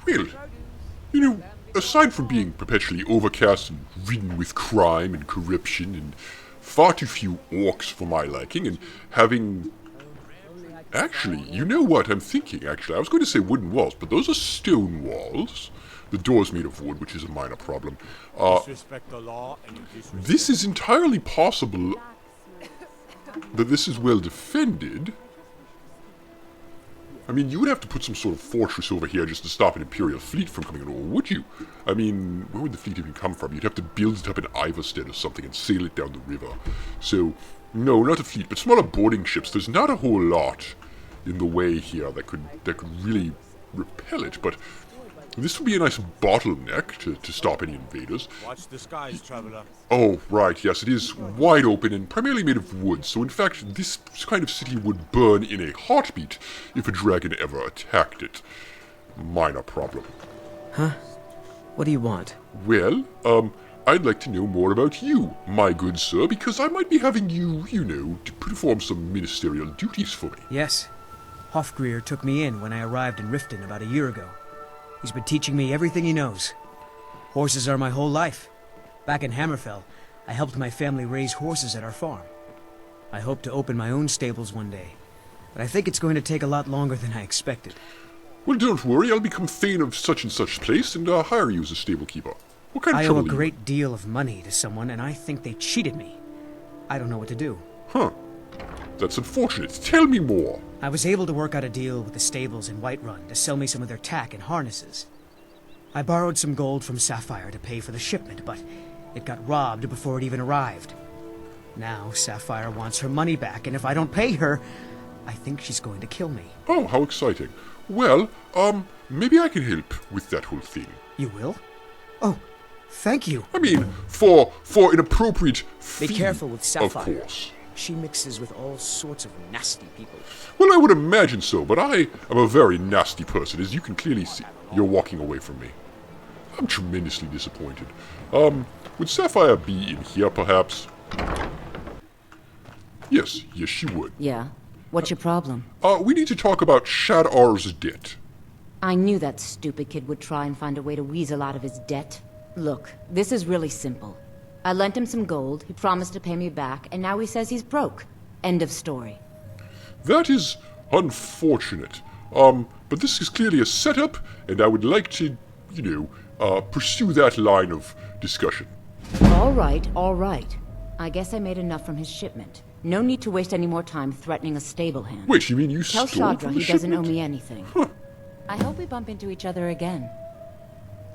Well, you know, aside from being perpetually overcast and ridden with crime and corruption and far too few orcs for my liking, and having... Actually, you know what I'm thinking, actually. I was going to say wooden walls, but those are stone walls. The door's made of wood, which is a minor problem. Disrespect the law and you disrespect... This is entirely possible that this is well defended. I mean, you would have to put some sort of fortress over here just to stop an Imperial fleet from coming over, would you? I mean, where would the fleet even come from? You'd have to build it up in Iverstead or something and sail it down the river. So, no, not a fleet, but smaller boarding ships. There's not a whole lot in the way here that could really repel it, but this would be a nice bottleneck to stop any invaders. Watch the skies, traveler. Oh, right, yes, it is wide open and primarily made of wood, so in fact, this kind of city would burn in a heartbeat if a dragon ever attacked it. Minor problem. Huh? What do you want? Well, I'd like to know more about you, my good sir, because I might be having you, you know, to perform some ministerial duties for me. Yes. Hofgrir took me in when I arrived in Riften about a year ago. He's been teaching me everything he knows. Horses are my whole life. Back in Hammerfell, I helped my family raise horses at our farm. I hope to open my own stables one day, but I think it's going to take a lot longer than I expected. Well, don't worry, I'll become Thane of such and such place and hire you as a stable keeper. What kind of I owe trouble a are you in? great deal of money to someone, and I think they cheated me. I don't know what to do. Huh. That's unfortunate. Tell me more. I was able to work out a deal with the stables in Whiterun to sell me some of their tack and harnesses. I borrowed some gold from Sapphire to pay for the shipment, but it got robbed before it even arrived. Now Sapphire wants her money back, and if I don't pay her, I think she's going to kill me. Oh, how exciting. Well, maybe I can help with that whole thing. You will? Oh, thank you. I mean, for an appropriate Be fee, careful with Sapphire. of course. She mixes with all sorts of nasty people. Well, I would imagine so, but I am a very nasty person, as you can clearly see. You're walking away from me. I'm tremendously disappointed. Would Sapphire be in here, perhaps? Yes, she would. Yeah? What's your problem? We need to talk about Shadar's debt. I knew that stupid kid would try and find a way to weasel out of his debt. Look, this is really simple. I lent him some gold, he promised to pay me back, and now he says he's broke. End of story. That is unfortunate. But this is clearly a setup, and I would like to, you know, pursue that line of discussion. All right. I guess I made enough from his shipment. No need to waste any more time threatening a stable hand. Wait, you mean you Tell stole Shadra from the he doesn't owe shipment? me anything. Huh. I hope we bump into each other again.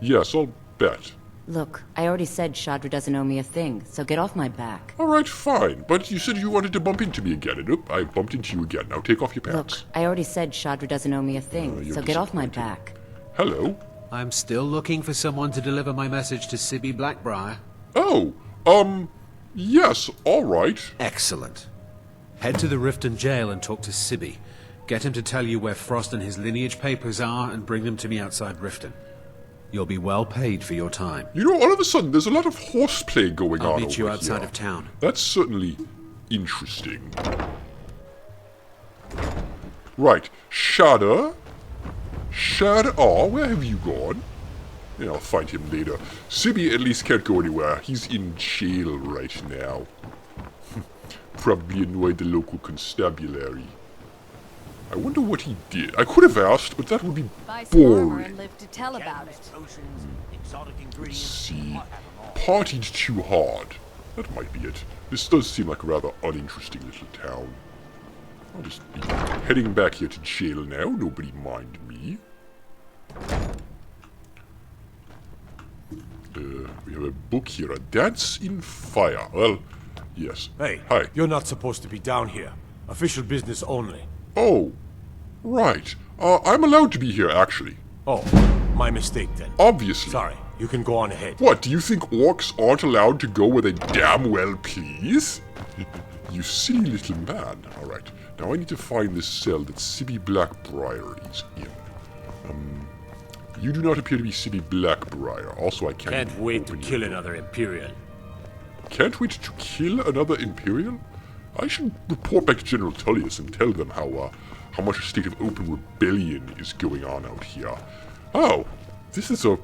Yes, I'll bet. Look, I already said Shadra doesn't owe me a thing, so get off my back. Alright, fine. But you said you wanted to bump into me again, and I bumped into you again. Now take off your Look, pants. I already said Shadra doesn't owe me a thing, you're so get off my disappointed. back. Hello? I'm still looking for someone to deliver my message to Sibby Blackbriar. Oh, yes, alright. Excellent. Head to the Riften jail and talk to Sibby. Get him to tell you where Frost and his lineage papers are and bring them to me outside Riften. You'll be well paid for your time. You know, all of a sudden, there's a lot of horseplay going on I'll over meet you outside here. of town. That's certainly interesting. Right, Shadar? Shadar, where have you gone? Yeah, I'll find him later. Sibby at least can't go anywhere. He's in jail right now. Probably annoyed the local constabulary. I wonder what he did. I could have asked, but that would be Buy some armor boring. and live to tell about it. Potions, exotic Let's ingredients. see. Partied too hard. That might be it. This does seem like a rather uninteresting little town. I'll just be heading back here to jail now. Nobody mind me. We have a book here. A Dance in Fire. Well, yes. Hey, Hi. you're not supposed to be down here. Official business only. Oh, right. I'm allowed to be here, actually. Oh, my mistake then. Obviously. Sorry, you can go on ahead. What, do you think orcs aren't allowed to go where they damn well please? You silly little man. Alright, now I need to find this cell that Sibby Blackbriar is in. You do not appear to be Sibby Blackbriar. Also, I can't Can't wait to open kill your- another Imperial. Can't wait to kill another Imperial? I should report back to General Tullius and tell them how much a state of open rebellion is going on out here. Oh, this is a...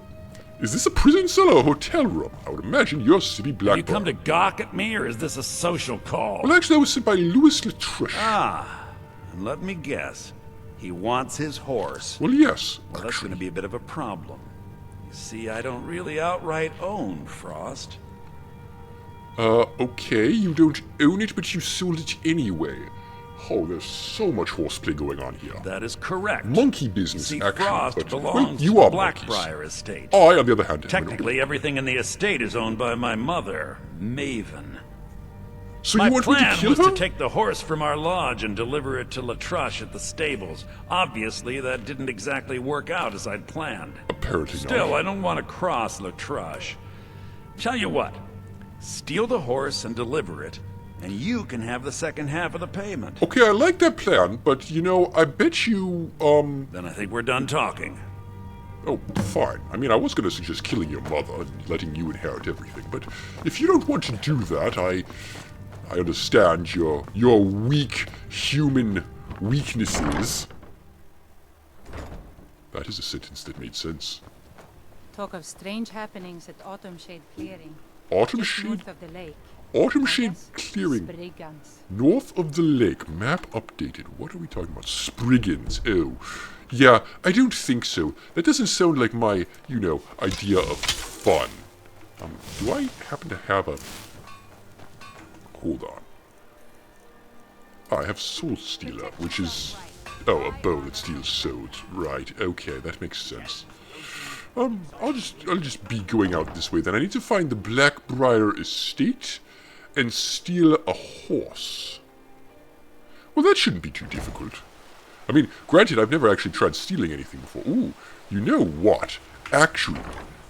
Is this a prison cell or a hotel room? I would imagine you're Sibby You Blackburn. come to gawk at me, or is this a social call? Well, actually, I was sent by Louis Latrush. And let me guess. He wants his horse. Well, yes, Well, that's actually. going to be a bit of a problem. You see, I don't really outright own Frost. Okay, you don't own it, but you sold it anyway. Oh, there's so much horseplay going on here. That is correct. Monkey business, See, actually. Frost but, belongs well, you to are the monkeys. Blackbriar estate. I, on the other hand, am an Technically, everything in the estate is owned by my mother, Maven. So My you want me to plan kill was her? to take the horse from our lodge and deliver it to Latrush at the stables. Obviously, that didn't exactly work out as I'd planned. Apparently Still, not. I don't want to cross Latrush. Tell you what, steal the horse and deliver it, and you can have the second half of the payment. Okay, I like that plan, but, you know, I bet you, Then I think we're done talking. Oh, fine. I mean, I was going to suggest killing your mother and letting you inherit everything, but if you don't want to do that, I understand your weak human weaknesses. That is a sentence that made sense. Talk of strange happenings at Autumn Shade Clearing. Autumn Just Shade? north of the lake. Autumn I Shade guess Clearing. Spriggans. North of the lake. Map updated. What are we talking about? Spriggans. Oh. Yeah, I don't think so. That doesn't sound like my, you know, idea of fun. Do I happen to have a... Hold on. I have Soul Stealer, which is... Oh, a bow that steals souls. Right, okay, that makes sense. I'll just be going out this way then. I need to find the Blackbriar estate and steal a horse. Well, that shouldn't be too difficult. I mean, granted, I've never actually tried stealing anything before. Ooh, you know what? Actually,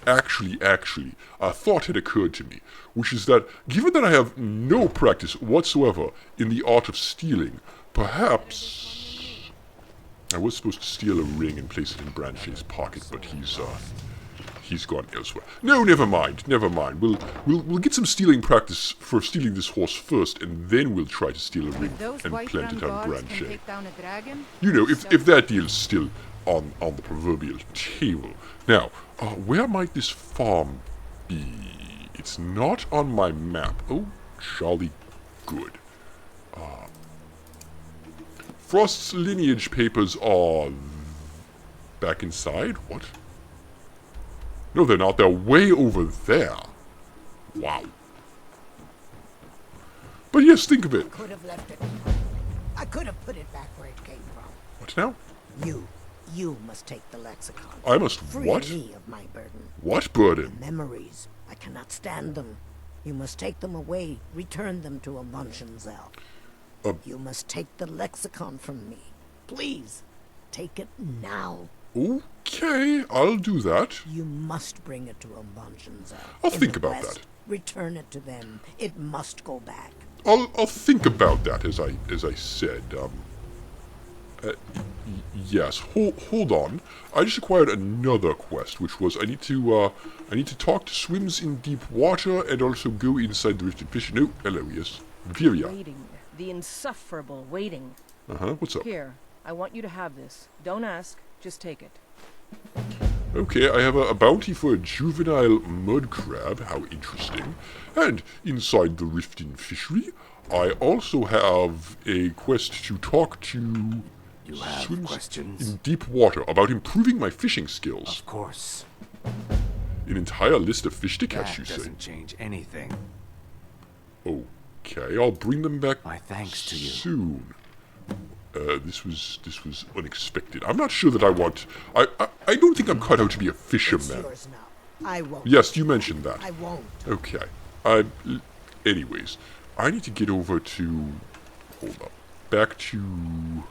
a thought had occurred to me, which is that, given that I have no practice whatsoever in the art of stealing, perhaps... I was supposed to steal a ring and place it in Branchay's pocket, but he's gone elsewhere. No, never mind. We'll get some stealing practice for stealing this horse first, and then we'll try to steal a ring Those and white plant it on guards can Branchay. take down a dragon? You know, if that deal's still on the proverbial table. Now, where might this farm be? It's not on my map. Oh, jolly good. Frost's lineage papers are back inside? What? No, they're not. They're way over there. Wow. But yes, think of it. Could have left it. I could have put it back where it came from. What now? You must take the lexicon. I must Free what? me of my burden. What burden? Memories. I cannot stand them. You must take them away. Return them to Amunshenzell. You must take the lexicon from me. Please, take it now. Okay, I'll do that. You must bring it to Amunshenzell. I'll In think the about West, that. Return it to them. It must go back. I'll think about that, as I said. Yes. Hold on. I just acquired another quest, which was I need to talk to Swims in Deep Water and also go inside the Rifted Fish. No, hello, yes, Viria. Waiting. The insufferable waiting. What's up? Here, I want you to have this. Don't ask, just take it. Okay, I have a bounty for a juvenile mud crab. How interesting. And inside the Riften Fishery, I also have a quest to talk to You have Swims questions? in Deep Water about improving my fishing skills. Of course. An entire list of fish to catch, That you say? doesn't change anything. Okay, I'll bring them back My thanks to you. soon. This was unexpected. I'm not sure that I want... I don't think I'm cut out to be a It's fisherman. yours now. I won't. Yes, you mentioned that. I won't. Okay. Anyways, I need to get over to... Hold up. Back to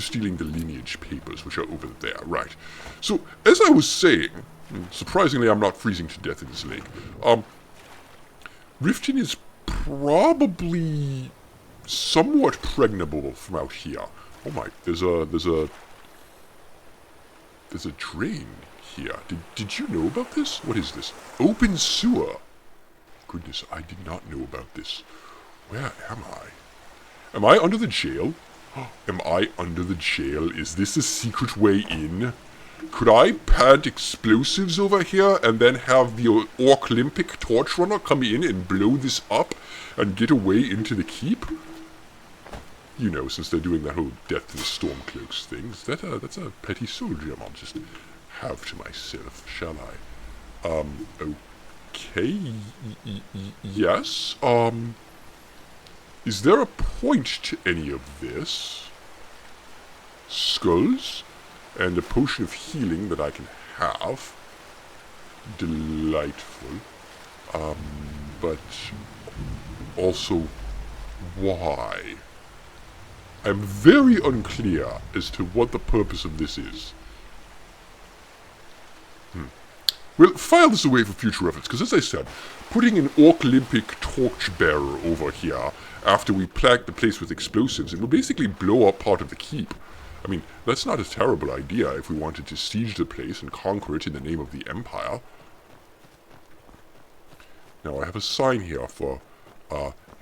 stealing the lineage papers, which are over there. Right. So, as I was saying, surprisingly I'm not freezing to death in this lake. Riften is probably somewhat pregnable from out here. Oh my, there's a drain here. Did you know about this? What is this? Open sewer. Goodness, I did not know about this. Where am I? Am I under the jail? Am I under the jail? Is this a secret way in? Could I plant explosives over here and then have the Orc Olympic torch runner come in and blow this up and get away into the keep? You know, since they're doing that whole death to the Stormcloaks thing. That's a petty soul gem I'll just have to myself, shall I? Okay, yes, is there a point to any of this? Skulls? And a potion of healing that I can have. Delightful. But also, why? I'm very unclear as to what the purpose of this is. Well, file this away for future reference, because as I said, putting an Orc Olympic torchbearer over here after we plague the place with explosives, it will basically blow up part of the keep. I mean, that's not a terrible idea if we wanted to siege the place and conquer it in the name of the Empire. Now, I have a sign here for,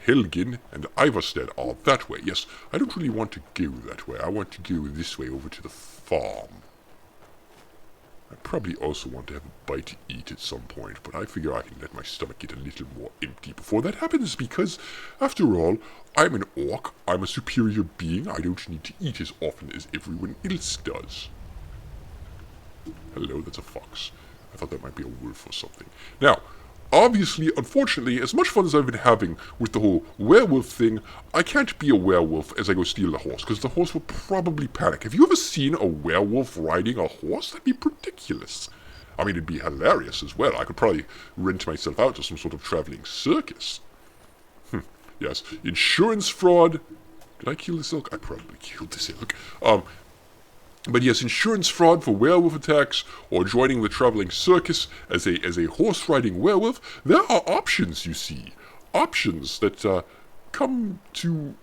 Helgen and Ivarstead are that way. Yes, I don't really want to go that way. I want to go this way over to the farm. I probably also want to have a bite to eat at some point, but I figure I can let my stomach get a little more empty before that happens, because, after all, I'm an orc, I'm a superior being, I don't need to eat as often as everyone else does. Hello, that's a fox. I thought that might be a wolf or something. Now, obviously, unfortunately, as much fun as I've been having with the whole werewolf thing, I can't be a werewolf as I go steal the horse, because the horse will probably panic. Have you ever seen a werewolf riding a horse? That'd be ridiculous. I mean, it'd be hilarious as well. I could probably rent myself out to some sort of traveling circus. Yes, insurance fraud. Did I kill this elk? I probably killed this elk. But yes, insurance fraud for werewolf attacks, or joining the traveling circus as a horse-riding werewolf. There are options, you see. Options that, come to...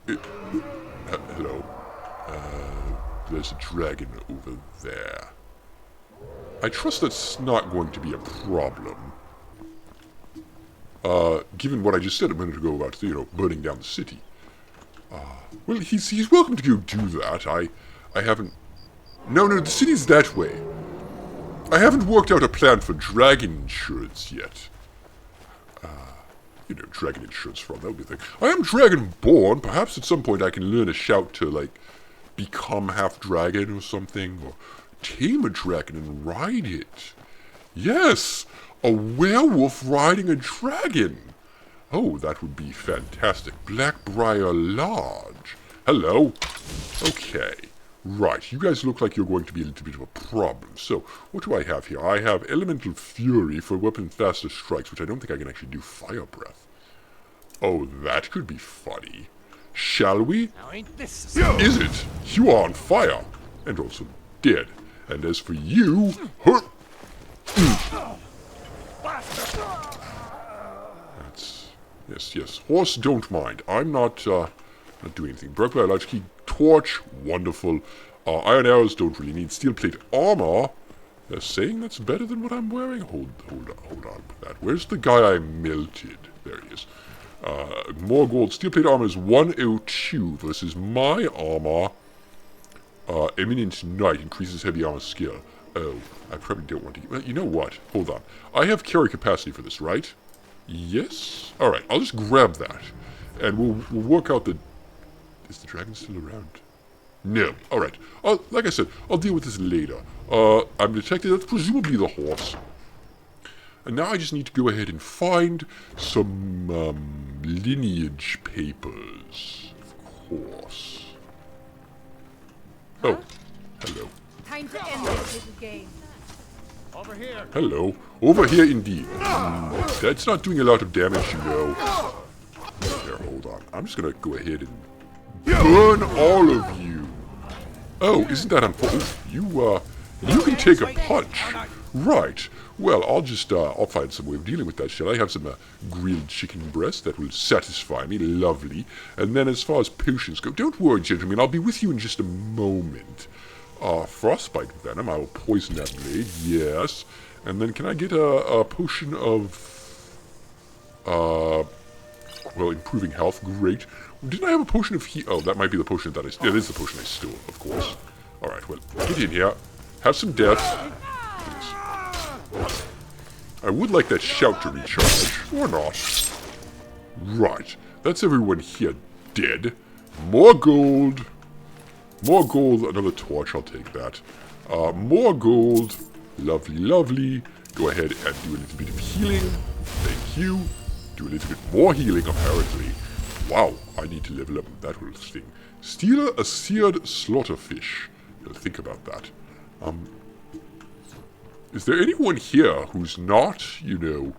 hello. There's a dragon over there. I trust that's not going to be a problem. Given what I just said a minute ago about, burning down the city. Well, he's welcome to go do that. I haven't... No, the city's that way. I haven't worked out a plan for dragon insurance yet. Dragon insurance fraud, that would be a thing. I am dragon-born. Perhaps at some point I can learn a shout to, become half-dragon or something. Or tame a dragon and ride it. Yes! A werewolf riding a dragon! Oh, that would be fantastic. Blackbriar Lodge. Hello. Okay. Right, you guys look like you're going to be a little bit of a problem. So, what do I have here? I have Elemental Fury for weapon faster strikes, which I don't think I can actually do Fire Breath. Oh, that could be funny. Shall we? Now ain't this Is it? You are on fire. And also dead. And as for you... That's... Yes. Horse, don't mind. I'm not doing anything. Broke my electric key. Torch, wonderful. Iron arrows, don't really need. Steel plate armor. They're saying that's better than what I'm wearing. Hold on with that. Where's the guy I melted? There he is. More gold. Steel plate armor is 102 versus my armor. Eminent Knight increases heavy armor skill. Oh, I probably don't want to... Well, you know what? Hold on. I have carry capacity for this, right? Yes? Alright, I'll just grab that. And we'll work out the... Is the dragon still around? No. Alright. Like I said, I'll deal with this later. I'm detecting that's presumably the horse. And now I just need to go ahead and find some, lineage papers. Of course. Oh. Hello. Time to end this little game. over here? Hello. Over here indeed. That's not doing a lot of damage, you know. There, hold on. I'm just gonna go ahead and burn all of you. Oh, isn't that unfortunate? You can take a punch. Right. Well, I'll find some way of dealing with that, shall I? Have some grilled chicken breast that will satisfy me. Lovely. And then as far as potions go, don't worry, gentlemen. I'll be with you in just a moment. Frostbite venom. I will poison that blade. Yes. And then can I get a potion of... well, improving health. Great. Didn't I have a potion of heat? Oh, that might be the potion that I... It is the potion I stole, of course. Alright, well, get in here. Have some death. I would like that shout to recharge. Or not. Right. That's everyone here dead. More gold. More gold. Another torch. I'll take that. More gold. Lovely, lovely. Go ahead and do a little bit of healing. Thank you. Do a little bit more healing, apparently. Wow. I need to level up that whole thing. Steal a seared slaughterfish. I'll think about that. Is there anyone here who's not, you know,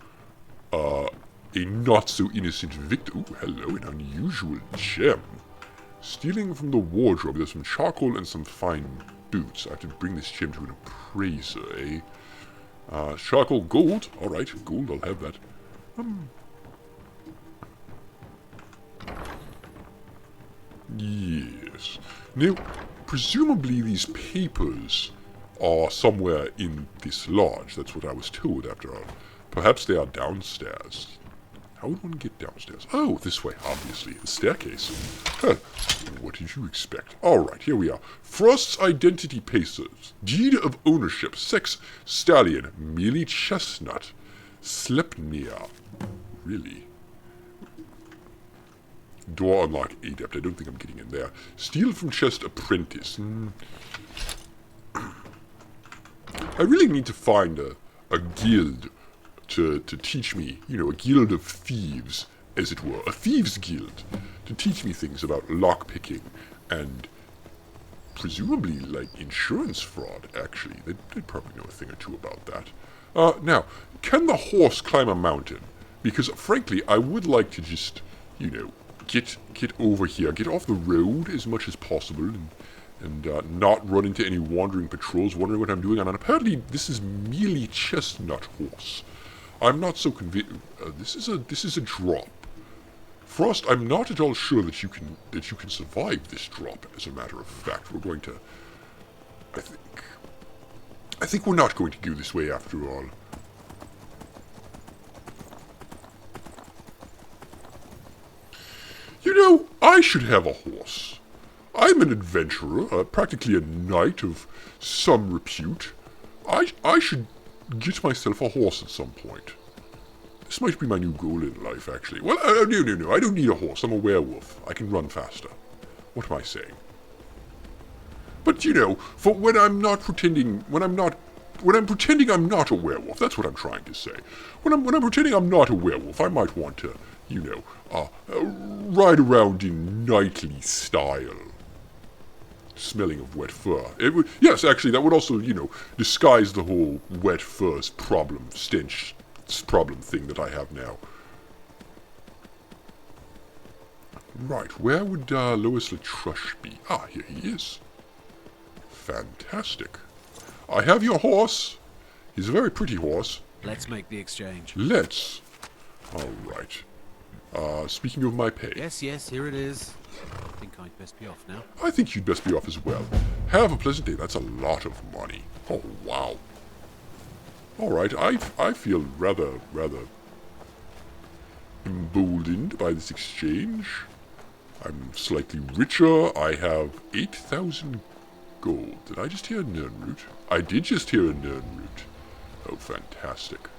a not-so-innocent victim? Ooh, hello, an unusual gem. Stealing from the wardrobe. There's some charcoal and some fine boots. I have to bring this gem to an appraiser, eh? Charcoal, gold. Alright, gold, I'll have that. Yes. Now, presumably these papers are somewhere in this lodge. That's what I was told, after all. Perhaps they are downstairs. How would one get downstairs? Oh, this way, obviously. The staircase. Huh. What did you expect? Alright, here we are. Frost's identity papers. Deed of ownership. Sex, stallion. Mealy chestnut. Sleipnir. Really? Door unlock adept. I don't think I'm getting in there. Steal from chest apprentice. I really need to find a guild to teach me, you know, a guild of thieves, as it were. A thieves guild to teach me things about lockpicking and presumably, like, insurance fraud, actually. They'd probably know a thing or two about that. Now, can the horse climb a mountain? Because, frankly, I would like to just, you know, get over here, get off the road as much as possible, and not run into any wandering patrols wondering what I'm doing. And apparently, this is Mealy Chestnut Horse. I'm not so convinced. This is a drop. Frost, I'm not at all sure that you can survive this drop. As a matter of fact, we're going to. I think we're not going to go this way after all. You know, I should have a horse. I'm an adventurer, practically a knight of some repute. I should get myself a horse at some point. This might be my new goal in life, actually. Well, no, I don't need a horse. I'm a werewolf. I can run faster. What am I saying? But, you know, for when I'm pretending I'm not a werewolf, that's what I'm trying to say. When I'm pretending I'm not a werewolf, I might want to, you know, ride around in knightly style. Smelling of wet fur. Yes, actually, that would also, you know, disguise the whole wet fur's stench problem thing that I have now. Right, where would Lois LaTrush be? Ah, here he is. Fantastic. I have your horse. He's a very pretty horse. Let's make the exchange. Let's. Alright. Speaking of my pay. Yes, here it is. I think I'd best be off now. I think you'd best be off as well. Have a pleasant day. That's a lot of money. Oh, wow. Alright, I feel rather emboldened by this exchange. I'm slightly richer. I have 8,000 gold. Did I just hear a Nirnroot? I did just hear a Nirnroot. Oh, fantastic.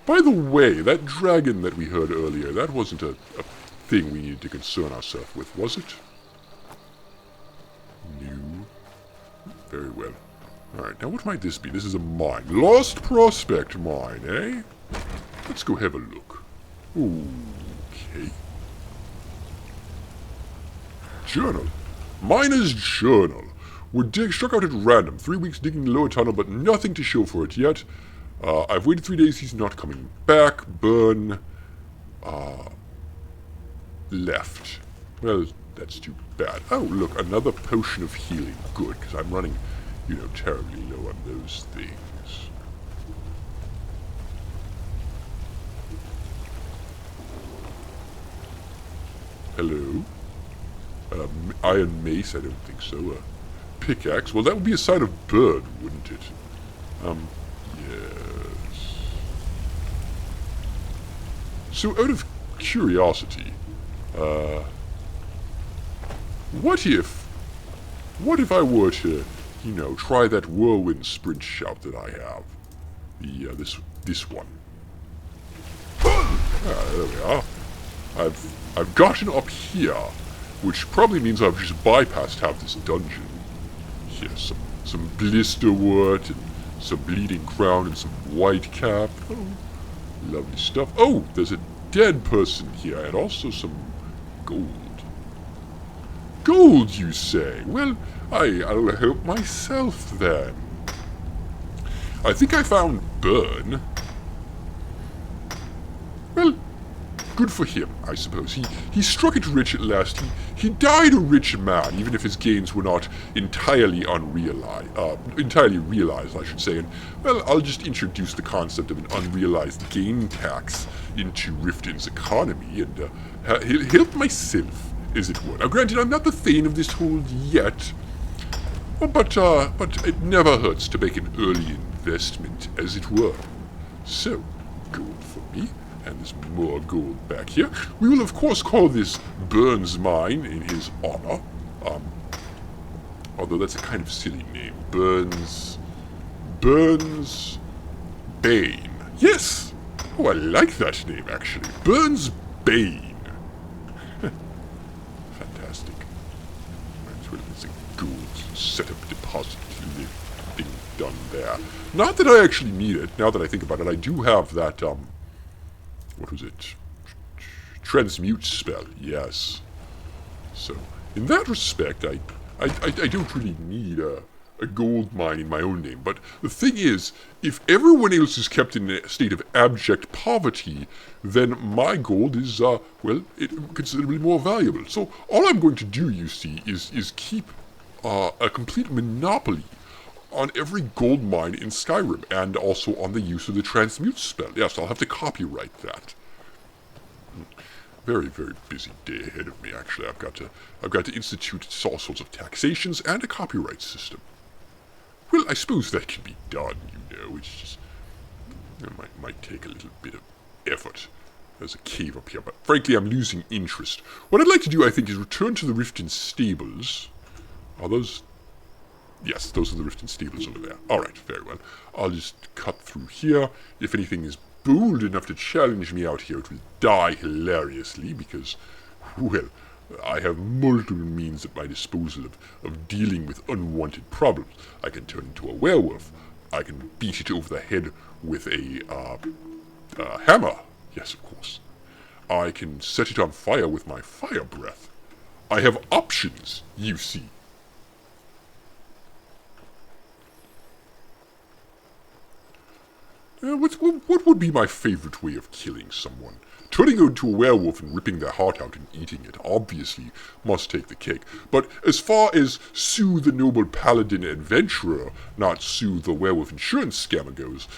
By the way, that dragon that we heard earlier, that wasn't a thing we needed to concern ourselves with, was it? No. Very well. Alright, now what might this be? This is a mine. Lost Prospect mine, eh? Let's go have a look. Okay. Journal. Miner's Journal. We're struck out at random. 3 weeks digging the lower tunnel, but nothing to show for it yet. I've waited 3 days, he's not coming back. Burn. Left. Well, that's too bad. Oh, look, another potion of healing. Good, because I'm running, you know, terribly low on those things. Hello? Iron mace? I don't think so. Pickaxe? Well, that would be a sign of burn, wouldn't it? Yes. So, out of curiosity, what if what if I were to, try that whirlwind sprint shout that I have? This one. There we are. I've gotten up here, which probably means I've just bypassed half this dungeon. Here's some blisterwort and some bleeding crown and some white cap. Oh, lovely stuff. Oh, there's a dead person here and also some gold. Gold, you say? Well, I'll help myself then. I think I found Burn. Well, good for him, I suppose. He struck it rich at last. He died a rich man, even if his gains were not entirely realized, I should say. And, well, I'll just introduce the concept of an unrealized gain tax into Riften's economy and help myself, as it were. Now, granted, I'm not the Thane of this hold yet, but it never hurts to make an early investment, as it were. So, gold for me. And there's more gold back here. We will, of course, call this Burns Mine in his honor. Although that's a kind of silly name. Burns Bane. Yes! Oh, I like that name, actually. Burns Bane. Fantastic. Might as well there's a gold setup deposit thing done there. Not that I actually need it. Now that I think about it, I do have that, what was it? Transmute spell, yes. So, in that respect, I don't really need a gold mine in my own name. But the thing is, if everyone else is kept in a state of abject poverty, then my gold is, considerably more valuable. So, all I'm going to do, you see, is keep a complete monopoly on every gold mine in Skyrim, and also on the use of the transmute spell. Yes, I'll have to copyright that. Very, very busy day ahead of me, actually. I've got to institute all sorts of taxations and a copyright system. Well, I suppose that can be done, it's just... It might take a little bit of effort. There's a cave up here, but frankly, I'm losing interest. What I'd like to do, I think, is return to the Riften stables. Are those... Yes, those are the Riften stables over there. Alright, very well. I'll just cut through here. If anything is bold enough to challenge me out here, it will die hilariously, because, well, I have multiple means at my disposal of dealing with unwanted problems. I can turn into a werewolf. I can beat it over the head with a hammer. Yes, of course. I can set it on fire with my fire breath. I have options, you see. What would be my favorite way of killing someone? Turning into a werewolf and ripping their heart out and eating it obviously must take the cake. But as far as sue the noble paladin adventurer, not sue the werewolf insurance scammer goes,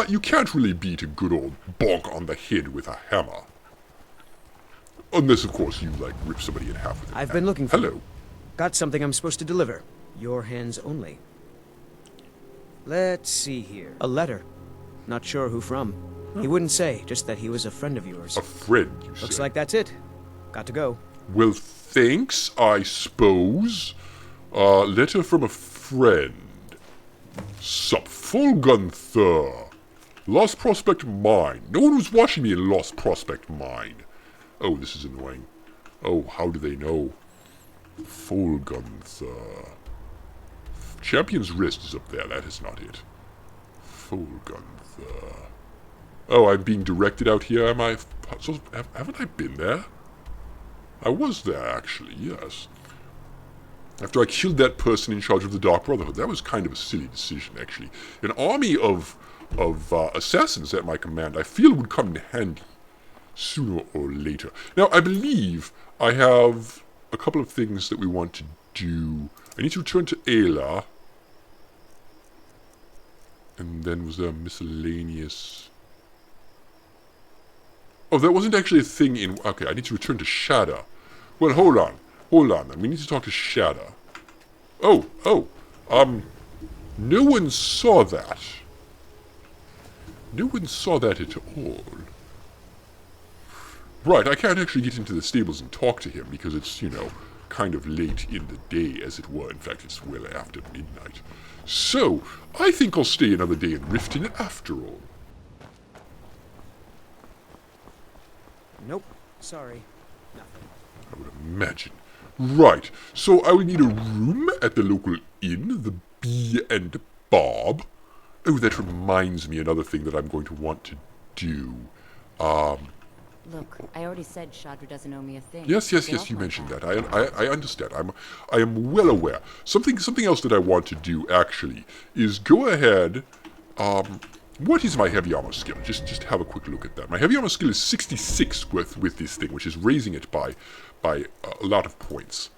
you can't really beat a good old bonk on the head with a hammer. Unless, of course, you, rip somebody in half with it. I've been looking for Hello. you. Got something I'm supposed to deliver. Your hands only. Let's see here. A letter. Not sure who from. He wouldn't say, just that he was a friend of yours. A friend, you say? Looks like that's it. Got to go. Well, thanks, I suppose. Letter from a friend. Sup, Fulgunther. Lost Prospect Mine. No one was watching me in Lost Prospect Mine. Oh, this is annoying. Oh, how do they know? Fulgunther. Champion's Wrist is up there. That is not it. Fulgunther. Oh, I'm being directed out here, am I? So, haven't I been there? I was there, actually, yes. After I killed that person in charge of the Dark Brotherhood. That was kind of a silly decision, actually. An army of assassins at my command, I feel would come in handy. Sooner or later. Now, I believe I have a couple of things that we want to do. I need to return to Ayla. And then was there a miscellaneous... Oh, that wasn't actually a thing in... Okay, I need to return to Shada. Well, hold on. Then. We need to talk to Shada. Oh. No one saw that. No one saw that at all. Right, I can't actually get into the stables and talk to him because it's, kind of late in the day, as it were. In fact, it's well after midnight. So, I think I'll stay another day in Riften after all. Nope. Sorry. I would imagine. Right, so I will need a room at the local inn, the Bee and Bob. Oh, that reminds me another thing that I'm going to want to do. Look, I already said Shadra doesn't owe me a thing. Yes, Get off you my mentioned back. that. I understand. I am well aware. Something else that I want to do, actually, is go ahead. What is my heavy armor skill? Just have a quick look at that. My heavy armor skill is 66 with this thing, which is raising it by a lot of points.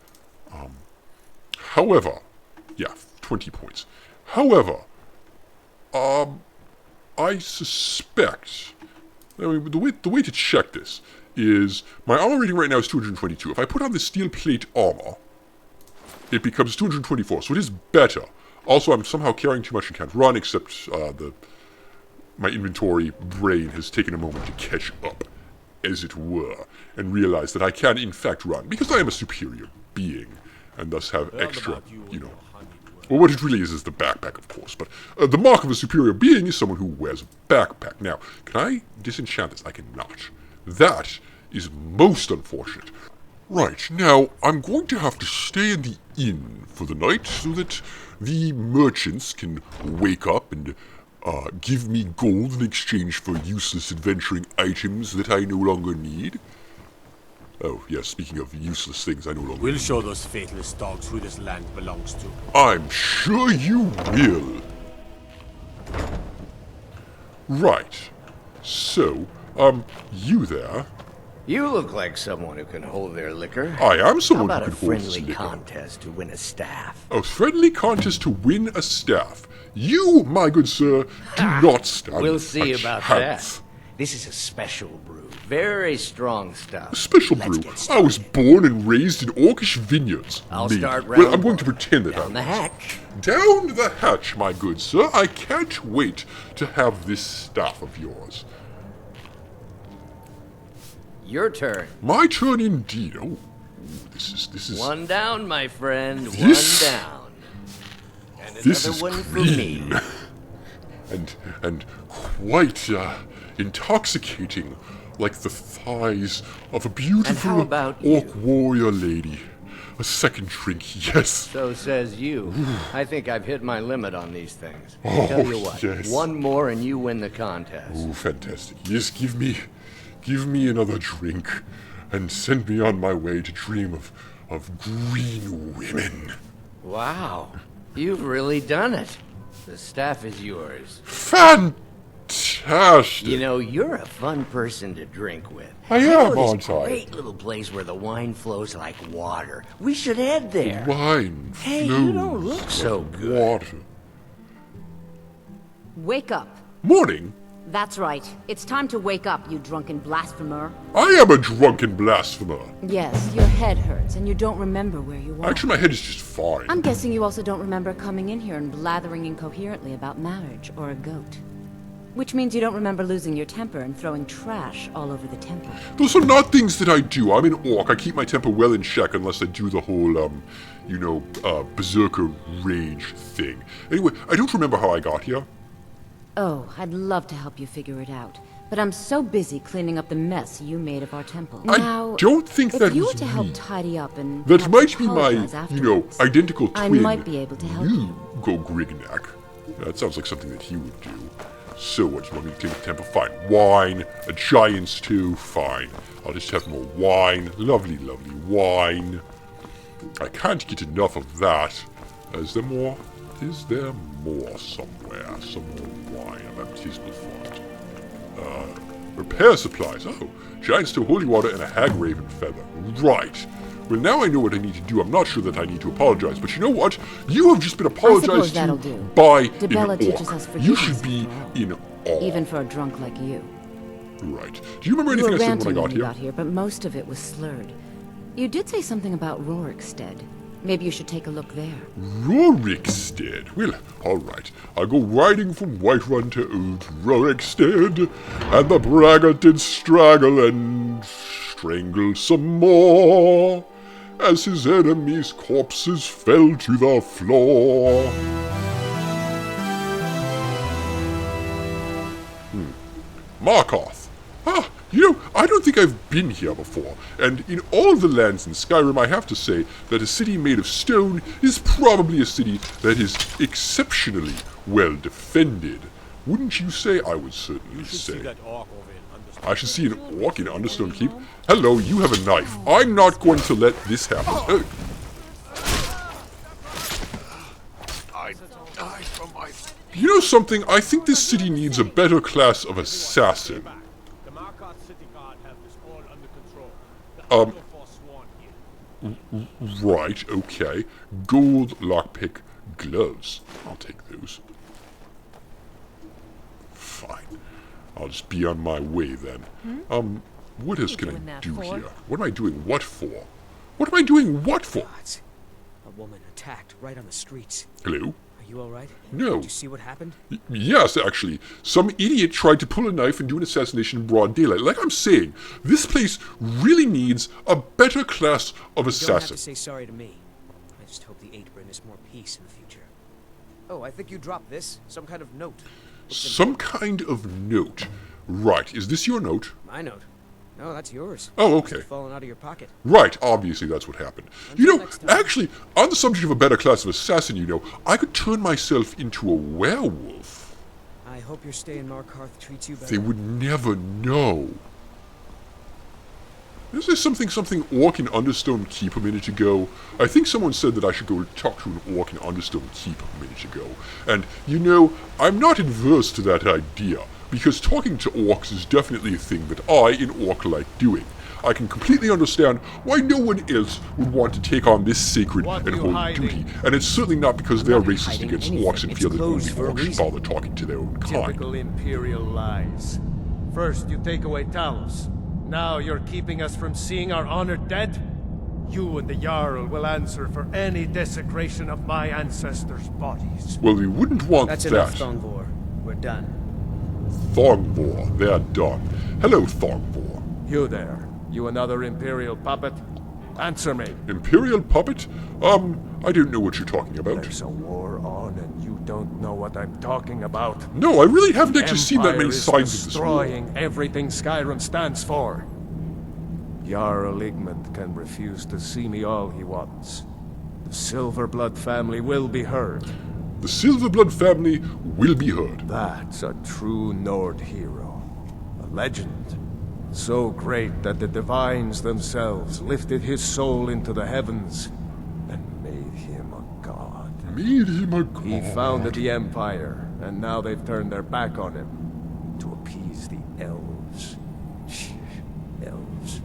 However, yeah, 20 points. However, I suspect. I mean, the way to check this is my armor rating right now is 222. If I put on the steel plate armor, it becomes 224, so it is better. Also, I'm somehow carrying too much and can't run, except my inventory brain has taken a moment to catch up, as it were, and realize that I can in fact run, because I am a superior being, and thus have extra, well, what it really is the backpack, of course, but the mark of a superior being is someone who wears a backpack. Now, can I disenchant this? I cannot. That is most unfortunate. Right, now, I'm going to have to stay in the inn for the night so that the merchants can wake up and give me gold in exchange for useless adventuring items that I no longer need. Oh, yes, speaking of useless things I no longer We'll need. show those faithless dogs who this land belongs to. I'm sure you will. Right. So, you there. You look like someone who can hold their liquor. I am How someone about who a can hold his friendly liquor. contest to win a staff? A friendly contest to win a staff. You, my good sir, do not stand We'll see a about chance. that. This is a special brew. Very strong stuff. Special Let's brew. get I was started. born and raised in Orcish vineyards. I'll Me. start Well, I'm round going to one. pretend that I Down the was. hatch. Down the hatch, my good sir. I can't wait to have this staff of yours. Your turn. My turn indeed. Oh, this is One down, my friend. This- One down. And this another is one for green. me. and quite intoxicating, like the thighs of a And beautiful how about orc you? warrior lady. A second drink, yes. So says you. I think I've hit my limit on these things. Oh, Tell you what, yes. one more and you win the contest. Oh, fantastic. Yes, give me another drink, and send me on my way to dream of green women. Wow, you've really done it. The staff is yours. Fantastic. You know, you're a fun person to drink with. I know am, this aren't I? great little place where the wine flows like water. We should head there. Wine Hey, flows you don't look so like good. water. Wake up. Morning. That's right. It's time to wake up, you drunken blasphemer. I am a drunken blasphemer. Yes, your head hurts and you don't remember where you are. Actually, my head is just fine. I'm guessing you also don't remember coming in here and blathering incoherently about marriage or a goat. Which means you don't remember losing your temper and throwing trash all over the temple. Those are not things that I do. I'm an orc. I keep my temper well in check unless I do the whole, berserker rage thing. Anyway, I don't remember how I got here. Oh, I'd love to help you figure it out. But I'm so busy cleaning up the mess you made of our temple. I Now, don't think if that you was were to help me. tidy up and That perhaps might be my, apologize afterwards, identical twin. I might be able to help you. Go Grignac. That sounds like something that he would do. So, what, do you want me to clean the temple? Fine. Wine. A giant's too. Fine. I'll just have more wine. Lovely, lovely wine. I can't get enough of that. Is there more? Is there more somewhere? Some more wine. A baptismal font. Repair supplies. Oh, giant's toe, holy water, and a hag raven feather. Right. Well, now I know what I need to do. I'm not sure that I need to apologize, but you know what? You have just been apologized to that'll do. by Dibella an teaches orc. us You forgiveness should be after all. in awe. Even for a drunk like you. Right. Do you remember You anything were I said when I ranting got when you here? got here, but most of it was slurred. You did say something about Rorikstead. Maybe you should take a look there. Rorikstead. Well, all right. I'll go riding from Whiterun to old Rorikstead, and the braggart did straggle and strangle some more. as his enemies' corpses fell to the floor. Markarth. Ah, you know, I don't think I've been here before, and in all the lands in Skyrim, I have to say that a city made of stone is probably a city that is exceptionally well defended. Wouldn't you say? I would certainly say. I should see an orc in Understone Keep. Hello, you have a knife. I'm not going to let this happen. You know something? I think this city needs a better class of assassin. Right, okay. Gold lockpick gloves. I'll take those. Fine. I'll just be on my way then. What else can I do here? What am I doing what for? What am I doing what for? Gods. A woman attacked right on the streets. Hello? Are you alright? No. Did you see what happened? Yes, actually. Some idiot tried to pull a knife and do an assassination in broad daylight. Like I'm saying, this place really needs a better class of You don't have assassin. to say sorry to me. I just hope the 8 bring us more peace in the future. Oh, I think you dropped this. Some kind of note. Some kind of note. Right, is this your note? My note. No, that's yours. Oh, okay. It's fallen out of your pocket. Right, obviously that's what happened. You know, actually, on the subject of a better class of assassin, you know, I could turn myself into a werewolf. I hope your stay in Markarth treats you better. They would never know. Is there something orc in Understone Keep a minute ago? I think someone said that I should go talk to an orc in Understone Keep a minute ago. And, you know, I'm not adverse to that idea, because talking to orcs is definitely a thing that I, in orc, like doing. I can completely understand why no one else would want to take on this sacred and holy duty, and it's certainly not because they're racist against orcs and feel that only orcs should bother talking to their own kind. Typical Imperial lies. First you take away Talos. Now you're keeping us from seeing our honored dead? You and the Jarl will answer for any desecration of my ancestors' bodies. Well, we wouldn't want That's that. enough, Thongvor. We're done. Thongvor, they're done. Hello, Thongvor. You there. You another Imperial puppet? Answer me. Imperial puppet? I don't know what you're talking about. There's a war on and you don't know what I'm talking about. No, I really haven't actually seen that many Empire is signs of this war. destroying everything Skyrim stands for. Jarl Igmund can refuse to see me all he wants. The Silverblood family will be heard. The Silverblood family will be heard. That's a true Nord hero. A legend. So great that the Divines themselves lifted his soul into the heavens and made him a god. Made him a god. He founded the Empire, and now they've turned their back on him to appease the elves. Elves.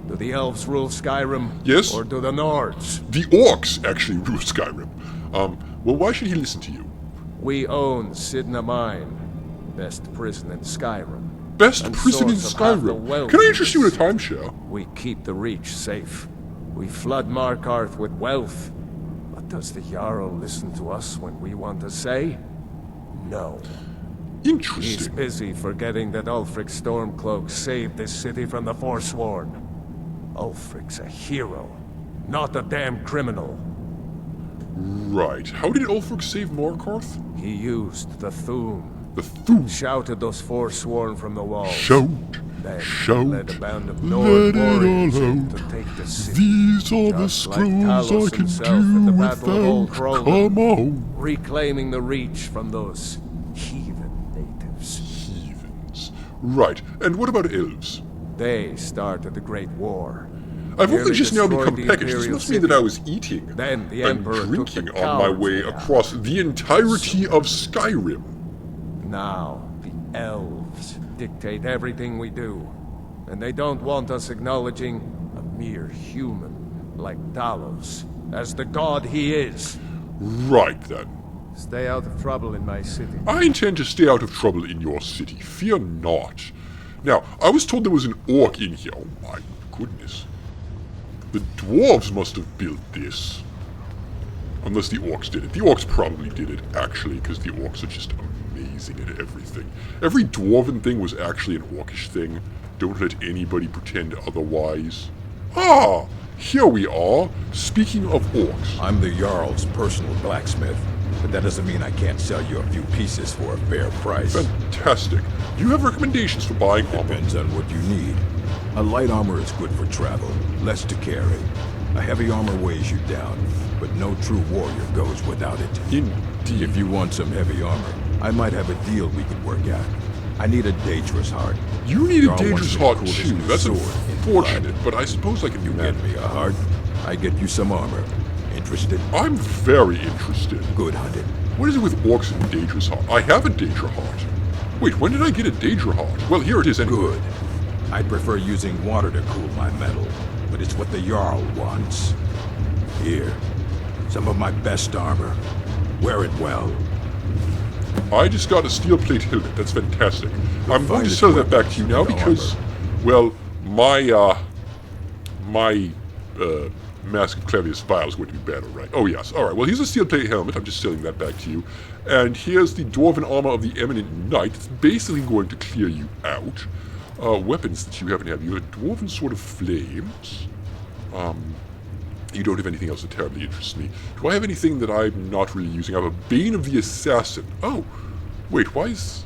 Do the elves rule Skyrim? Yes. Or do the Nords? The orcs actually rule Skyrim. Well, why should he listen to you? We own Sidna Mine, best prison in Skyrim. Best And prison in source of half the Skyrim. wealth Can I in interest you in a this timeshare? We keep the Reach safe. We flood Markarth with wealth. But does the Jarl listen to us when we want to say? No. He's Interesting. busy forgetting that Ulfric Stormcloak saved this city from the Forsworn. Ulfric's a hero, not a damn criminal. Right. How did Ulfric save Markarth? He used the Thum. The Thum. Shouted those Forsworn from the walls. Shout. Then Shout. led a band of Let Nord it warriors all in out. to take the city. These are the Just like scrolls Talos I can himself at do the Battle of Old without. Crowland. Come on. Reclaiming the Reach from those heathen natives. Heathens. Right. And what about elves? They started the Great War. I've only Nearly just now destroyed become the peckish. This Imperial must mean that I city. was eating Then the and Emperor took drinking the on my coward's way way out. across the entirety of Skyrim. Now, the elves dictate everything we do. And they don't want us acknowledging a mere human like Talos as the god he is. Right then. Stay out of trouble in my city. I intend to stay out of trouble in your city. Fear not. Now, I was told there was an orc in here. Oh my goodness. The dwarves must have built this. Unless the orcs did it. The orcs probably did it, actually, because the orcs are just amazing at everything. Every dwarven thing was actually an orcish thing. Don't let anybody pretend otherwise. Ah! here we are. Speaking of orcs. I'm the Jarl's personal blacksmith, but that doesn't mean I can't sell you a few pieces for a fair price. Fantastic. Do you have recommendations for buying armor? Depends on what you need. A light armor is good for travel, less to carry. A heavy armor weighs you down, but no true warrior goes without it. Indeed. If you want some heavy armor, I might have a deal we could work out. I need a dangerous heart. You need a Jarl dangerous wants heart me to cool this too. new That's sword unfortunate, but I suppose I can do that. Get me a heart, I get you some armor. Interested? I'm very interested. Good hunting. What is it with orcs and dangerous heart? I have a danger heart. Wait, when did I get a danger heart? Well, here it is anyway. Good. I'd prefer using water to cool my metal, but it's what the Jarl wants. Here, some of my best armor. Wear it well. I just got a steel plate helmet. That's fantastic. I'm going to sell that back to you now because, well, my Mask of Clavius Vile is going to be better, right? Oh, yes. All right. Well, here's a steel plate helmet. I'm just selling that back to you. And here's the Dwarven Armor of the Eminent Knight. It's basically going to clear you out. Weapons that you haven't had. You have a Dwarven Sword of Flames. You don't have anything else that terribly interests me. Do I have anything that I'm not really using? I have a Bane of the Assassin. Oh, wait, why is...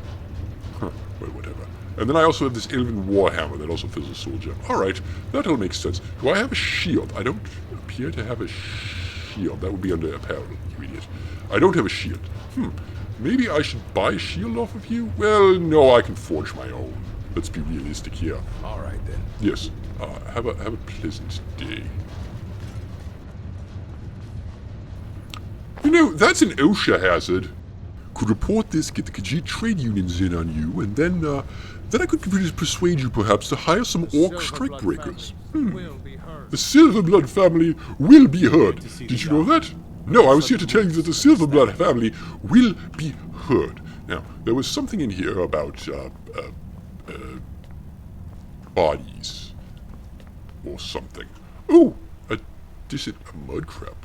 Huh, well, whatever. And then I also have this Elven Warhammer that also fills a soul gem. Alright, that all makes sense. Do I have a shield? I don't appear to have a shield. That would be under apparel, you idiot. I don't have a shield. Maybe I should buy a shield off of you? Well, no, I can forge my own. Let's be realistic here. Alright then. Yes, have a pleasant day. You know, that's an OSHA hazard. Could report this, get the Khajiit trade unions in on you, and then I could persuade you perhaps to hire some orc strikebreakers. The Silverblood family will be heard. Did you know that? No, I was here to tell you that the Silverblood family will be heard. Now, there was something in here about, bodies. Or something. Oh! A mud crab.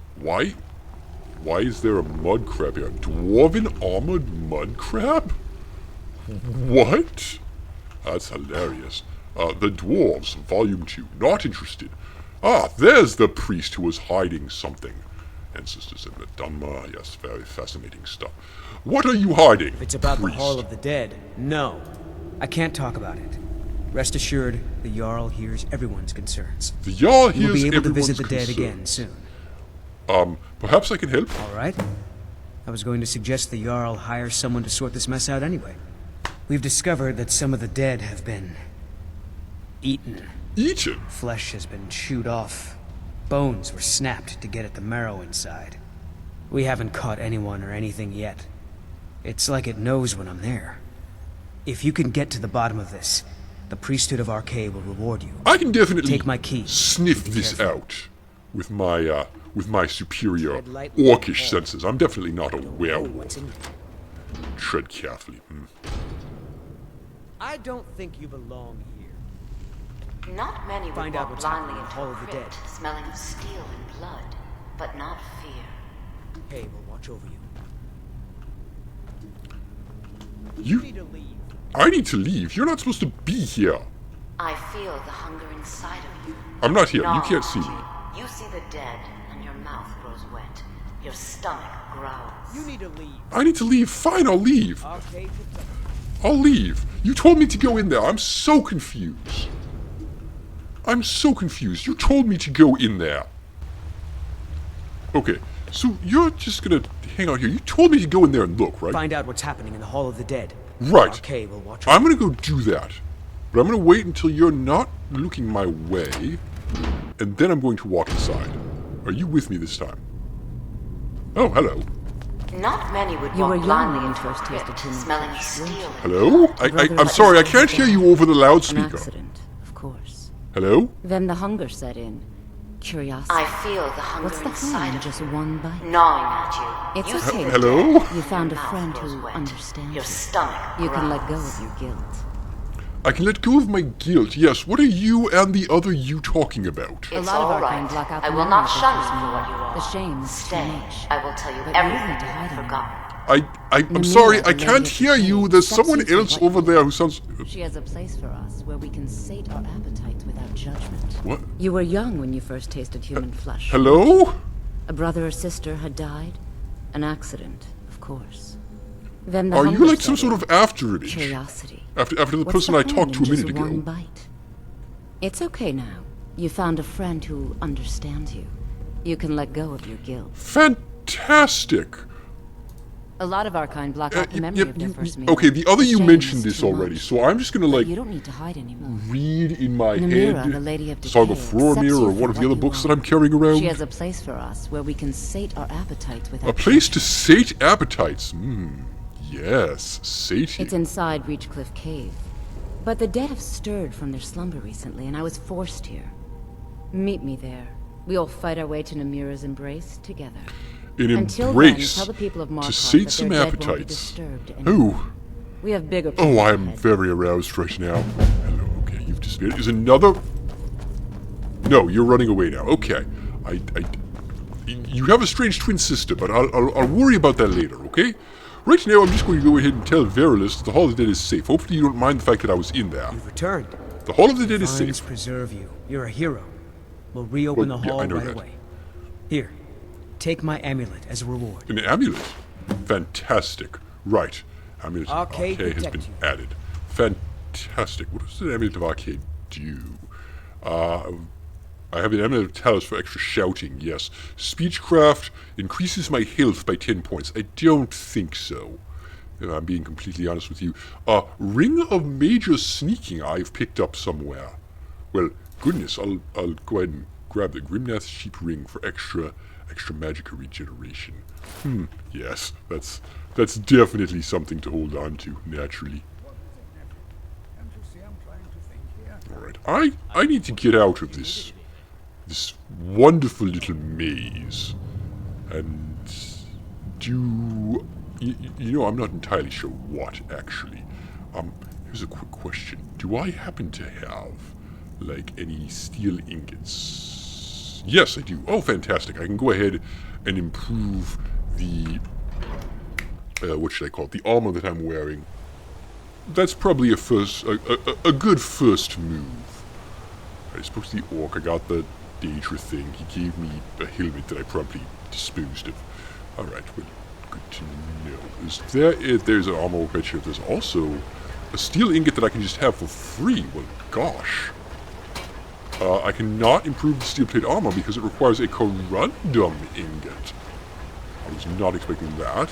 Why is there a mud crab here? Dwarven armored mud crab? What? That's hilarious. The Dwarves, Volume 2. Not interested. Ah, there's the priest who was hiding something. Ancestors of the Dhamma. Yes, very fascinating stuff. What are you hiding, If it's about priest? the Hall of the Dead, no. I can't talk about it. Rest assured, the Jarl hears everyone's concerns. The Jarl You'll hears be able to everyone's visit the dead concern. again soon. Perhaps I can help? All right. I was going to suggest the Jarl hire someone to sort this mess out anyway. We've discovered that some of the dead have been... eaten. Eaten? Flesh has been chewed off. Bones were snapped to get at the marrow inside. We haven't caught anyone or anything yet. It's like it knows when I'm there. If you can get to the bottom of this, the priesthood of Arcade will reward you. I can definitely Take my key. sniff Be this careful. out with my superior orcish senses. I'm definitely not a werewolf. Tread carefully. I don't think you belong here. Not many would Find out walk what's blindly happening in into the Hall a of the crypt, Dead. smelling of steel and blood, but not fear. Hey, we'll watch over you. You... need to leave. I need to leave. You're not supposed to be here. I feel the hunger inside of you. I'm not here. You Gnaw can't see at me. You see the dead, and your mouth grows wet. Your stomach growls. You need to leave. I need to leave. Fine, I'll leave. Arcade I'll leave. You told me to go in there. I'm so confused. I'm so confused. You told me to go in there. Okay, so you're just gonna hang out here. You told me to go in there and look, right? Find out what's happening in the Hall of the Dead. Right. Arcade will watch over I'm gonna go do that. But I'm gonna wait until you're not looking my way, and then I'm going to walk inside. Are you with me this time? Oh, hello. Not many would You were walk young blindly when you into a first crypt, tasted human smelling of flesh, steel. weren't you? Hello? I'm sorry, I can't hear you over the An loudspeaker. accident, of course. Hello? Then the hunger set in. Curiosity. I feel the hunger What's the inside harm? of Just one bite? gnawing at you. It's You okay. see the Hello? dead. You found a Your friend mouth grows who wet. understands Your you. stomach You can let go growls. of your guilt. I can let go of my guilt, yes. What are you and the other you talking about? A It's lot of all our right. kind block out I the will not memories of shun those you who for are. what you are. The shame is too Stay. much. I will tell you But you don't everything need to hide you've anymore. forgotten. I'm sorry, I can't hear you. There's someone else over there who sounds... She has a place for us where we can sate our appetites without judgment. What? You were young when you first tasted human flesh. Hello? A brother or sister had died. An accident, of course. Then the Are you hunger like some set sort in. of after-image? Curiosity. After the What's person the I talked to harm a in minute just one ago. bite? It's okay now. You found a friend who understands you. You can let go of your guilt. Fantastic! A lot of our kind block out the memory of their first meal. Okay, the other you Shame mentioned is this too already, much. so I'm just gonna, like, You don't need to hide anymore. read in my Namira, head the Lady of Saga Decay, Flormir accepts or you one for of the what other you books that are. I'm carrying around. She has a place for us where we can sate our appetites without A place to sate appetites. Yes, sate. It's inside Reachcliff Cave. But the dead have stirred from their slumber recently, and I was forced here. Meet me there. We'll fight our way to Namira's embrace together. An Until embrace then, tell the people of to Markarth sate that some their dead won't be appetites. disturbed anymore. Ooh. We have bigger Oh, plans I am ahead. very aroused right now. Hello, okay, you've disappeared. Is another... No, you're running away now. Okay. You have a strange twin sister, but I'll worry about that later, okay? Right now, I'm just going to go ahead and tell Verilus that the Hall of the Dead is safe. Hopefully you don't mind the fact that I was in there. You've returned. The Hall of the Dead is Divines safe. preserve you. You're a hero. We'll reopen Well, the yeah, hall I know right that. away. Here, take my amulet as a reward. An amulet. Fantastic. Right. Amulet of Arcade Arcade has protect been you. added. Fantastic. What does an amulet of Arcade do? I have an amulet of Talos for extra shouting, yes. Speechcraft increases my health by 10 points. I don't think so, if I'm being completely honest with you. Ring of Major Sneaking I've picked up somewhere. Well, goodness, I'll go ahead and grab the Grimnath Sheep Ring for extra magica regeneration. Yes, that's definitely something to hold on to, naturally. Alright, I need to get out of this wonderful little maze. And do... You know, I'm not entirely sure what, actually. Here's a quick question. Do I happen to have, like, any steel ingots? Yes, I do. Oh, fantastic. I can go ahead and improve the... what should I call it? The armor that I'm wearing. That's probably a good first move. I suppose the orc, I got the Daedra thing. He gave me a helmet that I promptly disposed of. Alright, well, good to know. There's an armor workbench. There's also a steel ingot that I can just have for free. Well, gosh. I cannot improve the steel plate armor because it requires a corundum ingot. I was not expecting that.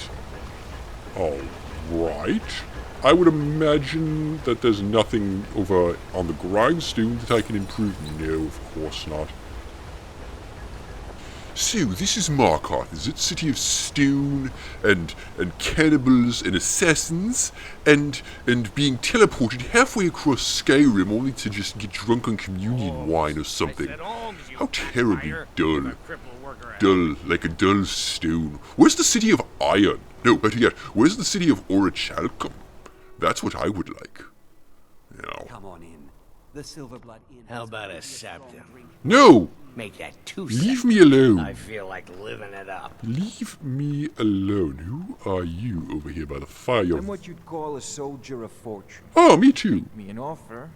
Alright. I would imagine that there's nothing over on the grindstone that I can improve. No, of course not. So, this is Markarth, is it? City of stone, and cannibals, and assassins, and being teleported halfway across Skyrim only to just get drunk on communion wine or something. How terribly dull. Dull, like a dull stone. Where's the City of Iron? No, better yet, where's the City of Orichalcum? That's what I would like. No. Come on in. The Silverblood Inn. How about a septum? No! Make that 2 Leave me alone. I feel like living it up. Leave me alone. Who are you over here by the fire? I'm what you'd call a soldier of fortune. Oh, me too. Make me an offer,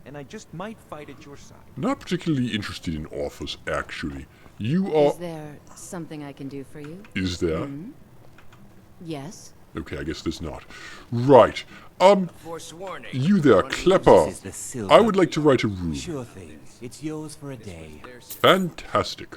and I just might fight at your side. Not particularly interested in offers, actually. You are... Is there something I can do for you? Is there? Hmm? Yes. Okay, I guess there's not. Right. You there, Klepper. I would like to write a room. Sure thing. It's yours for a day. Fantastic.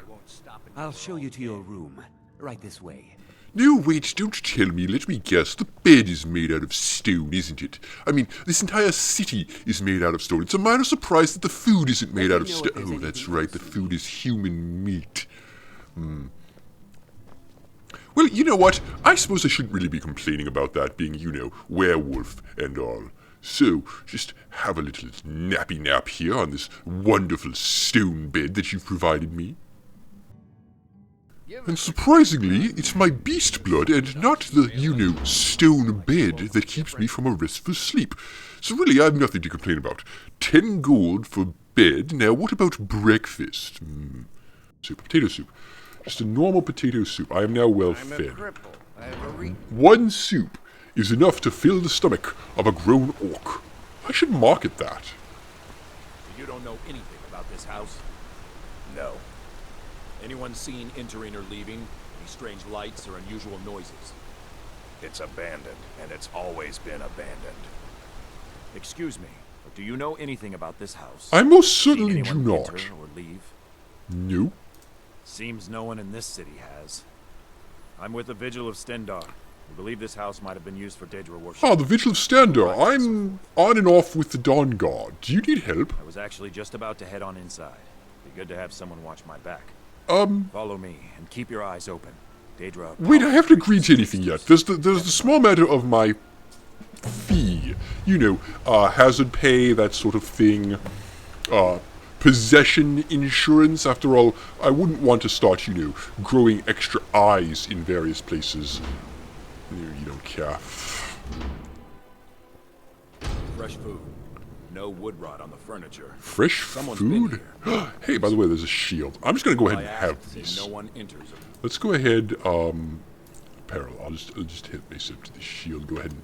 I'll show you to your room. Right this way. No, wait, don't tell me. Let me guess. The bed is made out of stone, isn't it? I mean, this entire city is made out of stone. It's a minor surprise that the food isn't made out of stone. Oh, that's right. The food is human meat. Well, you know what? I suppose I shouldn't really be complaining about that being, you know, werewolf and all. So, just have a little nappy nap here on this wonderful stone bed that you've provided me. And surprisingly, it's my beast blood and not the, you know, stone bed that keeps me from a restful sleep. So really, I have nothing to complain about. 10 gold for bed. Now, what about breakfast? Soup, potato soup. Just a normal potato soup. I am now well fed. 1 soup is enough to fill the stomach of a grown orc. I should market that. You don't know anything about this house? No. Anyone seen entering or leaving? Any strange lights or unusual noises? It's abandoned, and it's always been abandoned. Excuse me, but do you know anything about this house? I most certainly do Seen anyone not. enter or leave? No. Seems no one in this city has. I'm with the Vigil of Stendar. We believe this house might have been used for Daedra worship. Ah, the Vigil of Stendar. I'm on and off with the Dawn Guard. Do you need help? I was actually just about to head on inside. Be good to have someone watch my back. Follow me and keep your eyes open. Daedra. Wait, I haven't agreed to anything yet. There's the small matter of my fee. You know, hazard pay, that sort of thing. Possession insurance. After all, I wouldn't want to start, you know, growing extra eyes in various places. You don't care. Fresh food. No wood rot on the furniture. Fresh food? Hey, by the way, there's a shield. I'm just gonna go ahead and have these. No one enters. Let's go ahead, apparel. I'll just hit base up to the shield. Go ahead and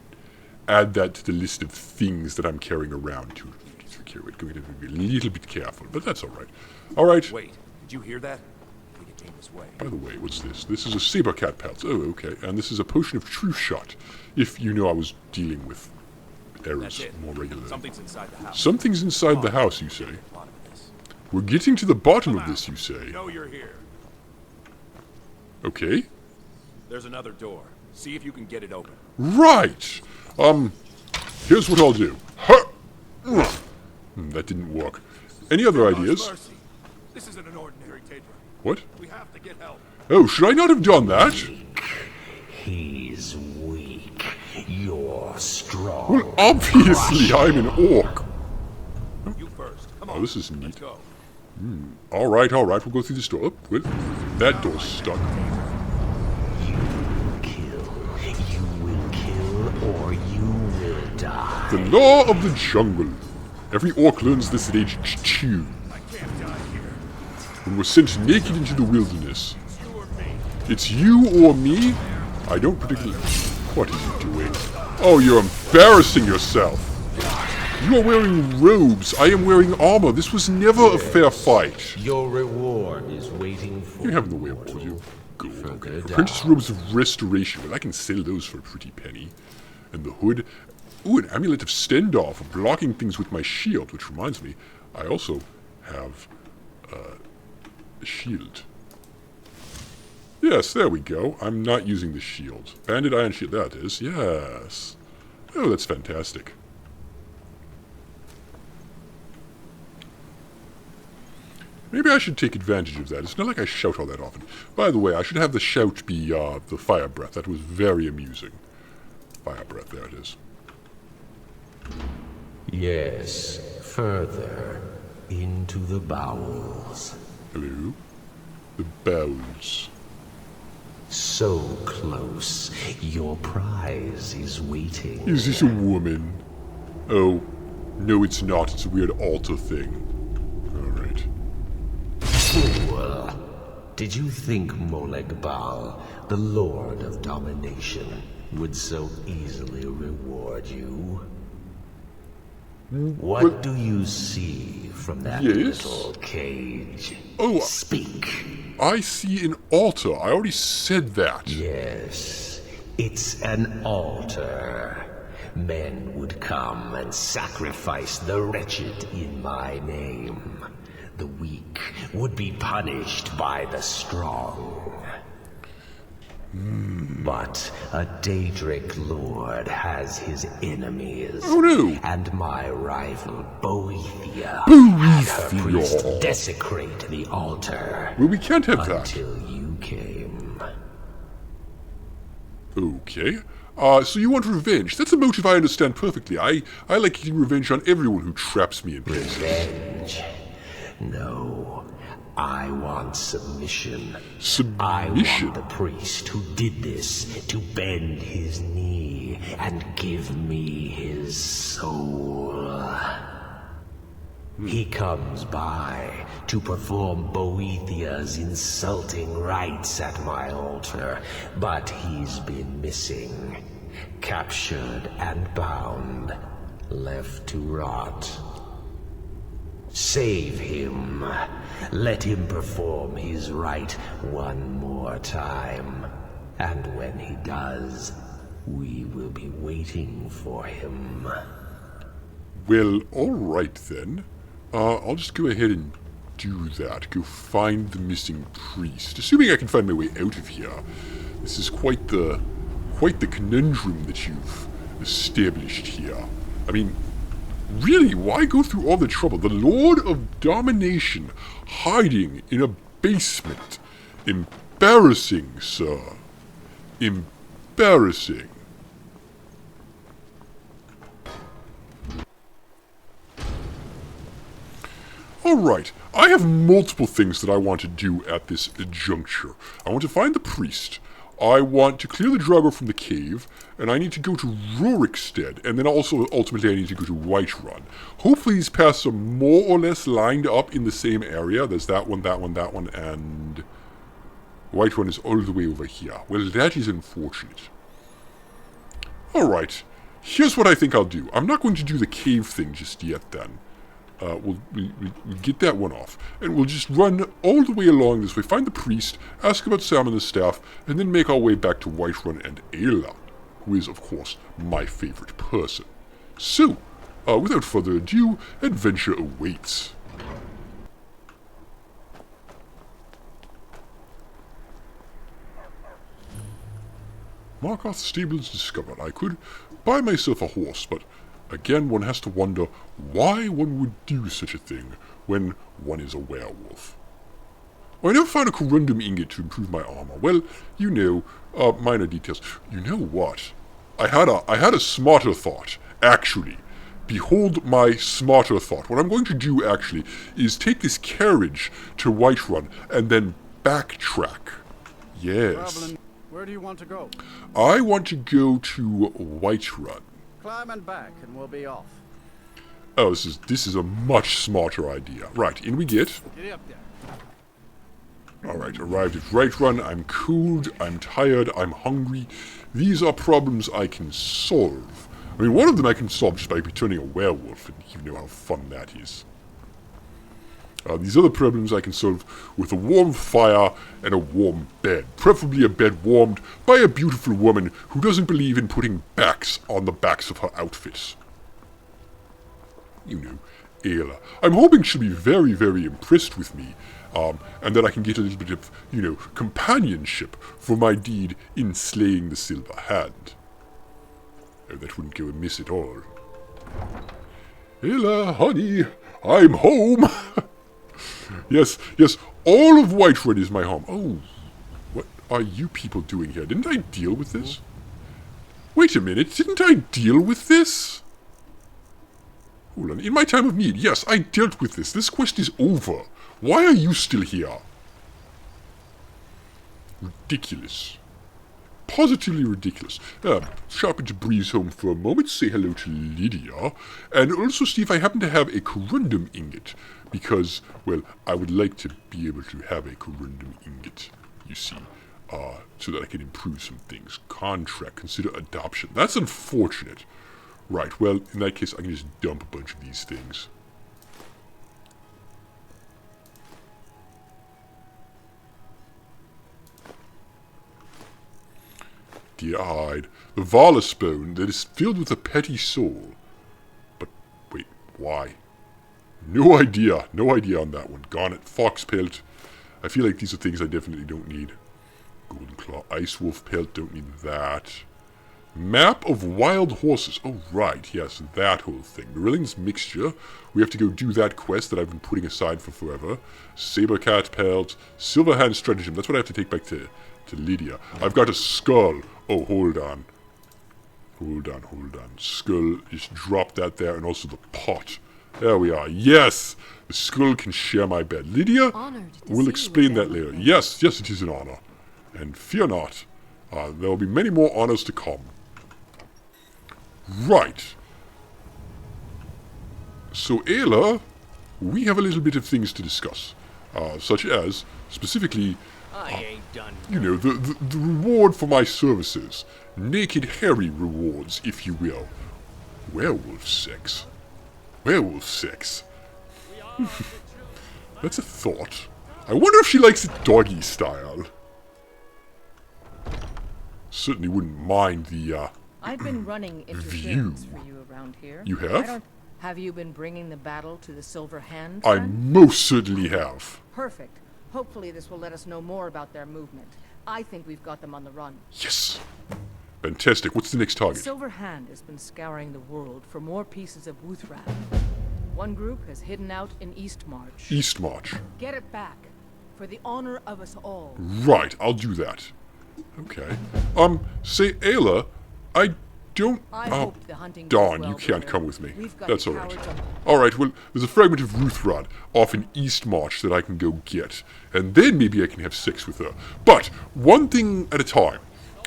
add that to the list of things that I'm carrying around to carry it. Going to be a little bit careful, but that's alright. Alright. Wait, did you hear that? I think it came this way. By the way, what's this? This is a saber cat pelt. Oh, okay. And this is a potion of true shot. If you know I was dealing with errors more regularly. Something's inside the house. Something's inside the house, you say? We're getting to the bottom of this, you say? know you're here. Okay. There's another door. See if you can get it open. Right! Here's what I'll do. That didn't work. Any other ideas? This isn't an ordinary Daedra. What? We have to get help. Oh, should I not have done that? He's weak. You're strong. Well, obviously I'm an orc. You first. Come on. Oh, this is neat. Alright, we'll go through this door. Oh, well, that door's stuck. Or you will die. The law of the jungle. Every orc learns this at age 2. When we're sent naked into the wilderness. It's you or me? I don't particularly... What are you doing? Oh, you're embarrassing yourself. You are wearing robes. I am wearing armor. This was never a fair fight. Your reward is waiting for you. You have no way of you. Gold. Okay. Apprentice robes of restoration. Well, I can sell those for a pretty penny. And the hood. Ooh, an amulet of Stendar for blocking things with my shield. Which reminds me, I also have a shield. Yes, there we go. I'm not using the shield. Banded iron shield. That is. Yes. Oh, that's fantastic. Maybe I should take advantage of that. It's not like I shout all that often. By the way, I should have the shout be the fire breath. That was very amusing. Fire breath, there it is. Yes, further into the bowels. Hello? The bowels. So close, your prize is waiting. Is this a woman? Oh, no it's not. It's a weird altar thing. Alright. Fool! Did you think Molag Bal, the Lord of Domination, would so easily reward you? What do you see from that little cage? Oh, speak. I see an altar. I already said that. Yes, it's an altar. Men would come and sacrifice the wretched in my name. The weak would be punished by the strong. But a Daedric lord has his enemies. Oh no! And my rival, Boethia, had her priest desecrate the altar. Well, we can't have that. Until you came. Okay. So you want revenge. That's a motive I understand perfectly. I like getting revenge on everyone who traps me in places. Revenge? No. I want submission. Submission? I want the priest who did this to bend his knee and give me his soul. He comes by to perform Boethia's insulting rites at my altar, but he's been missing. Captured and bound, left to rot. Save him. Let him perform his rite one more time. And when he does, we will be waiting for him. Well, alright then. I'll just go ahead and do that. Go find the missing priest. Assuming I can find my way out of here. This is quite the conundrum that you've established here. I mean, really, why go through all the trouble? The Lord of Domination hiding in a basement. Embarrassing, sir. Embarrassing. Alright, I have multiple things that I want to do at this juncture. I want to find the priest. I want to clear the Draugr from the cave, and I need to go to Rurikstead, and then also, ultimately, I need to go to Whiterun. Hopefully these paths are more or less lined up in the same area. There's that one, and Whiterun is all the way over here. Well, that is unfortunate. Alright, here's what I think I'll do. I'm not going to do the cave thing just yet, then. We'll get that one off. And we'll just run all the way along this way, find the priest, ask about Sam and the staff, and then make our way back to Whiterun and Ayla, who is, of course, my favorite person. So, without further ado, adventure awaits. Markarth Stables discovered. I could buy myself a horse, but again, one has to wonder why one would do such a thing when one is a werewolf. I never found a corundum ingot to improve my armor. Well, you know, minor details. You know what? I had a smarter thought, actually. Behold my smarter thought. What I'm going to do, actually, is take this carriage to Whiterun and then backtrack. Yes. Traveling. Where do you want to go? I want to go to Whiterun. Climb and back, and we'll be off. Oh, this is a much smarter idea. Right, in we get. Get up there. Alright, arrived at Whiterun. I'm cooled, I'm tired, I'm hungry. These are problems I can solve. I mean, one of them I can solve just by becoming a werewolf, and you know how fun that is. These other problems I can solve with a warm fire and a warm bed. Preferably a bed warmed by a beautiful woman who doesn't believe in putting backs on the backs of her outfits. You know, Ayla. I'm hoping she'll be very, very impressed with me, and that I can get a little bit of, you know, companionship for my deed in slaying the Silver Hand. Oh, that wouldn't go amiss at all. Ayla, honey, I'm home! Yes, all of Whiterun is my home. Oh, what are you people doing here? Didn't I deal with this? Wait a minute, didn't I deal with this? Hold on, in my time of need, yes, I dealt with this. This quest is over. Why are you still here? Ridiculous. Positively ridiculous. Sharp into Breeze home for a moment, say hello to Lydia, and also see if I happen to have a corundum ingot. Because, well, I would like to be able to have a corundum ingot, you see, so that I can improve some things. Contract, consider adoption. That's unfortunate. Right, well, in that case, I can just dump a bunch of these things. Dear-eyed, the Valespone that is filled with a petty soul. But, wait, why? No idea on that one. Garnet, Fox Pelt. I feel like these are things I definitely don't need. Golden Claw, Ice Wolf Pelt, don't need that. Map of Wild Horses. Oh, right, yes, that whole thing. Marillion's Mixture. We have to go do that quest that I've been putting aside for forever. Sabercat Pelt, Silverhand Stratagem. That's what I have to take back to Lydia. I've got a skull. Oh, hold on. Hold on. Skull, just drop that there, and also the pot. There we are. Yes! The skull can share my bed. Lydia will explain that later. Yes, it is an honor. And fear not. There will be many more honors to come. Right. So, Ayla, we have a little bit of things to discuss. Such as, specifically, I ain't done. you know, the reward for my services. Naked hairy rewards, if you will. Werewolf sex. Werewolf sex. That's a thought. I wonder if she likes it doggy style. Certainly wouldn't mind the, I've been running interference for you around here. You have? I don't... Have you been bringing the battle to the Silver Hand? I friend? most certainly have. Perfect. Hopefully this will let us know more about their movement. I think we've got them on the run. Yes. Fantastic. What's the next target? Silver Hand has been scouring the world for more pieces of Wuthran. One group has hidden out in Eastmarch. Eastmarch. Get it back. For the honor of us all. Right, I'll do that. Okay. Say, Ayla, I don't... hope the hunting darn, goes well, you can't brother. come with me. We've got That's alright. cowards on- Alright, well, there's a fragment of Ruthrod off in Eastmarch that I can go get. And then maybe I can have sex with her. But, one thing at a time.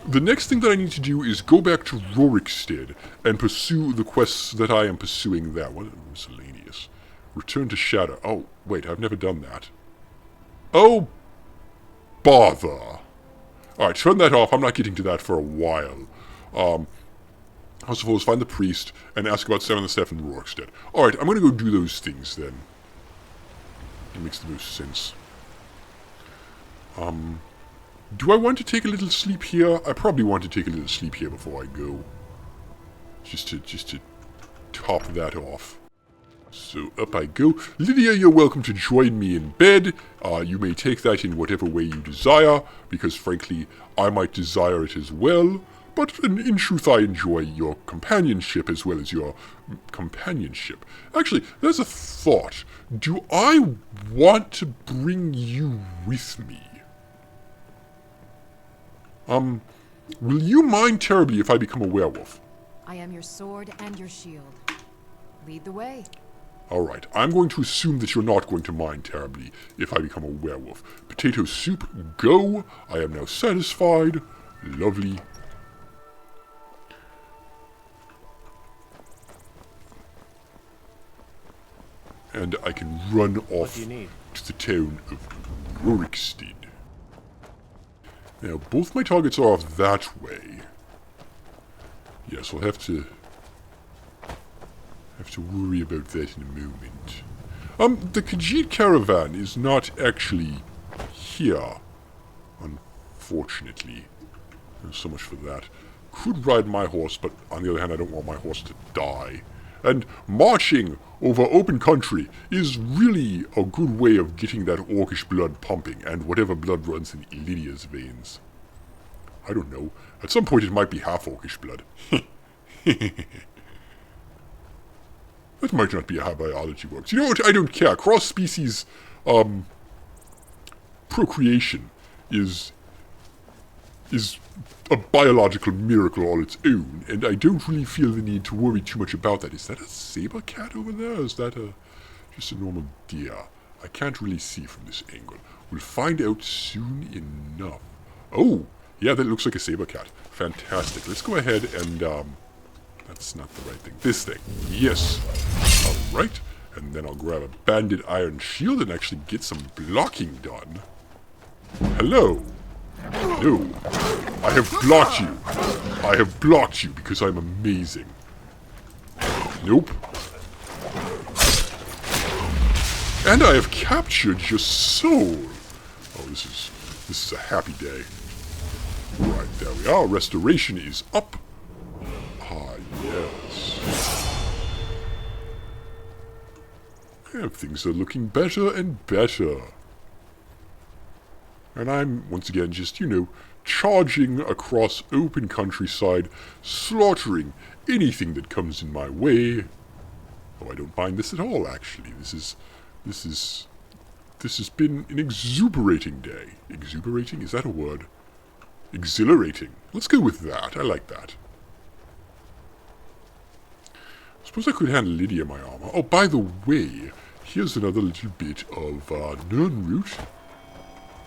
The next thing that I need to do is go back to Rorikstead and pursue the quests that I am pursuing there. What? Miscellaneous. Return to Shadow. Oh, wait, I've never done that. Oh, bother. Alright, turn that off. I'm not getting to that for a while. I suppose find the priest and ask about Seven the Staff in Rorikstead. Alright, I'm gonna go do those things then. It makes the most sense. Do I want to take a little sleep here? I probably want to take a little sleep here before I go. Just to top that off. So up I go. Lydia, you're welcome to join me in bed. You may take that in whatever way you desire, because frankly, I might desire it as well. But in truth, I enjoy your companionship as well as your companionship. Actually, there's a thought. Do I want to bring you with me? Will you mind terribly if I become a werewolf? I am your sword and your shield. Lead the way. Alright, I'm going to assume that you're not going to mind terribly if I become a werewolf. Potato soup, go! I am now satisfied. Lovely. And I can run off to the town of Rorikstead. Now, both my targets are off that way. Yes, I'll have to worry about that in a moment. The Khajiit caravan is not actually here, unfortunately. So much for that. Could ride my horse, but on the other hand, I don't want my horse to die. And marching over open country is really a good way of getting that orcish blood pumping, and whatever blood runs in Lydia's veins. I don't know. At some point it might be half orcish blood. That might not be how biology works. You know what? I don't care. Cross-species, procreation is a biological miracle all its own, and I don't really feel the need to worry too much about that. Is that a saber cat over there, or is that just a normal deer? I can't really see from this angle. We'll find out soon enough. Oh, yeah, that looks like a saber cat. Fantastic. Let's go ahead and, that's not the right thing. This thing. Yes. Alright. And then I'll grab a banded iron shield and actually get some blocking done. Hello. No. I have blocked you. I have blocked you because I'm amazing. Nope. And I have captured your soul. Oh, this is a happy day. Right, there we are. Restoration is up. Ah, yes. And things are looking better and better. And I'm, once again, just, charging across open countryside, slaughtering anything that comes in my way. Oh, I don't mind this at all, actually. This has been an exuberating day. Exuberating? Is that a word? Exhilarating. Let's go with that. I like that. I suppose I could hand Lydia my armor. Oh, by the way, here's another little bit of Nirnroot.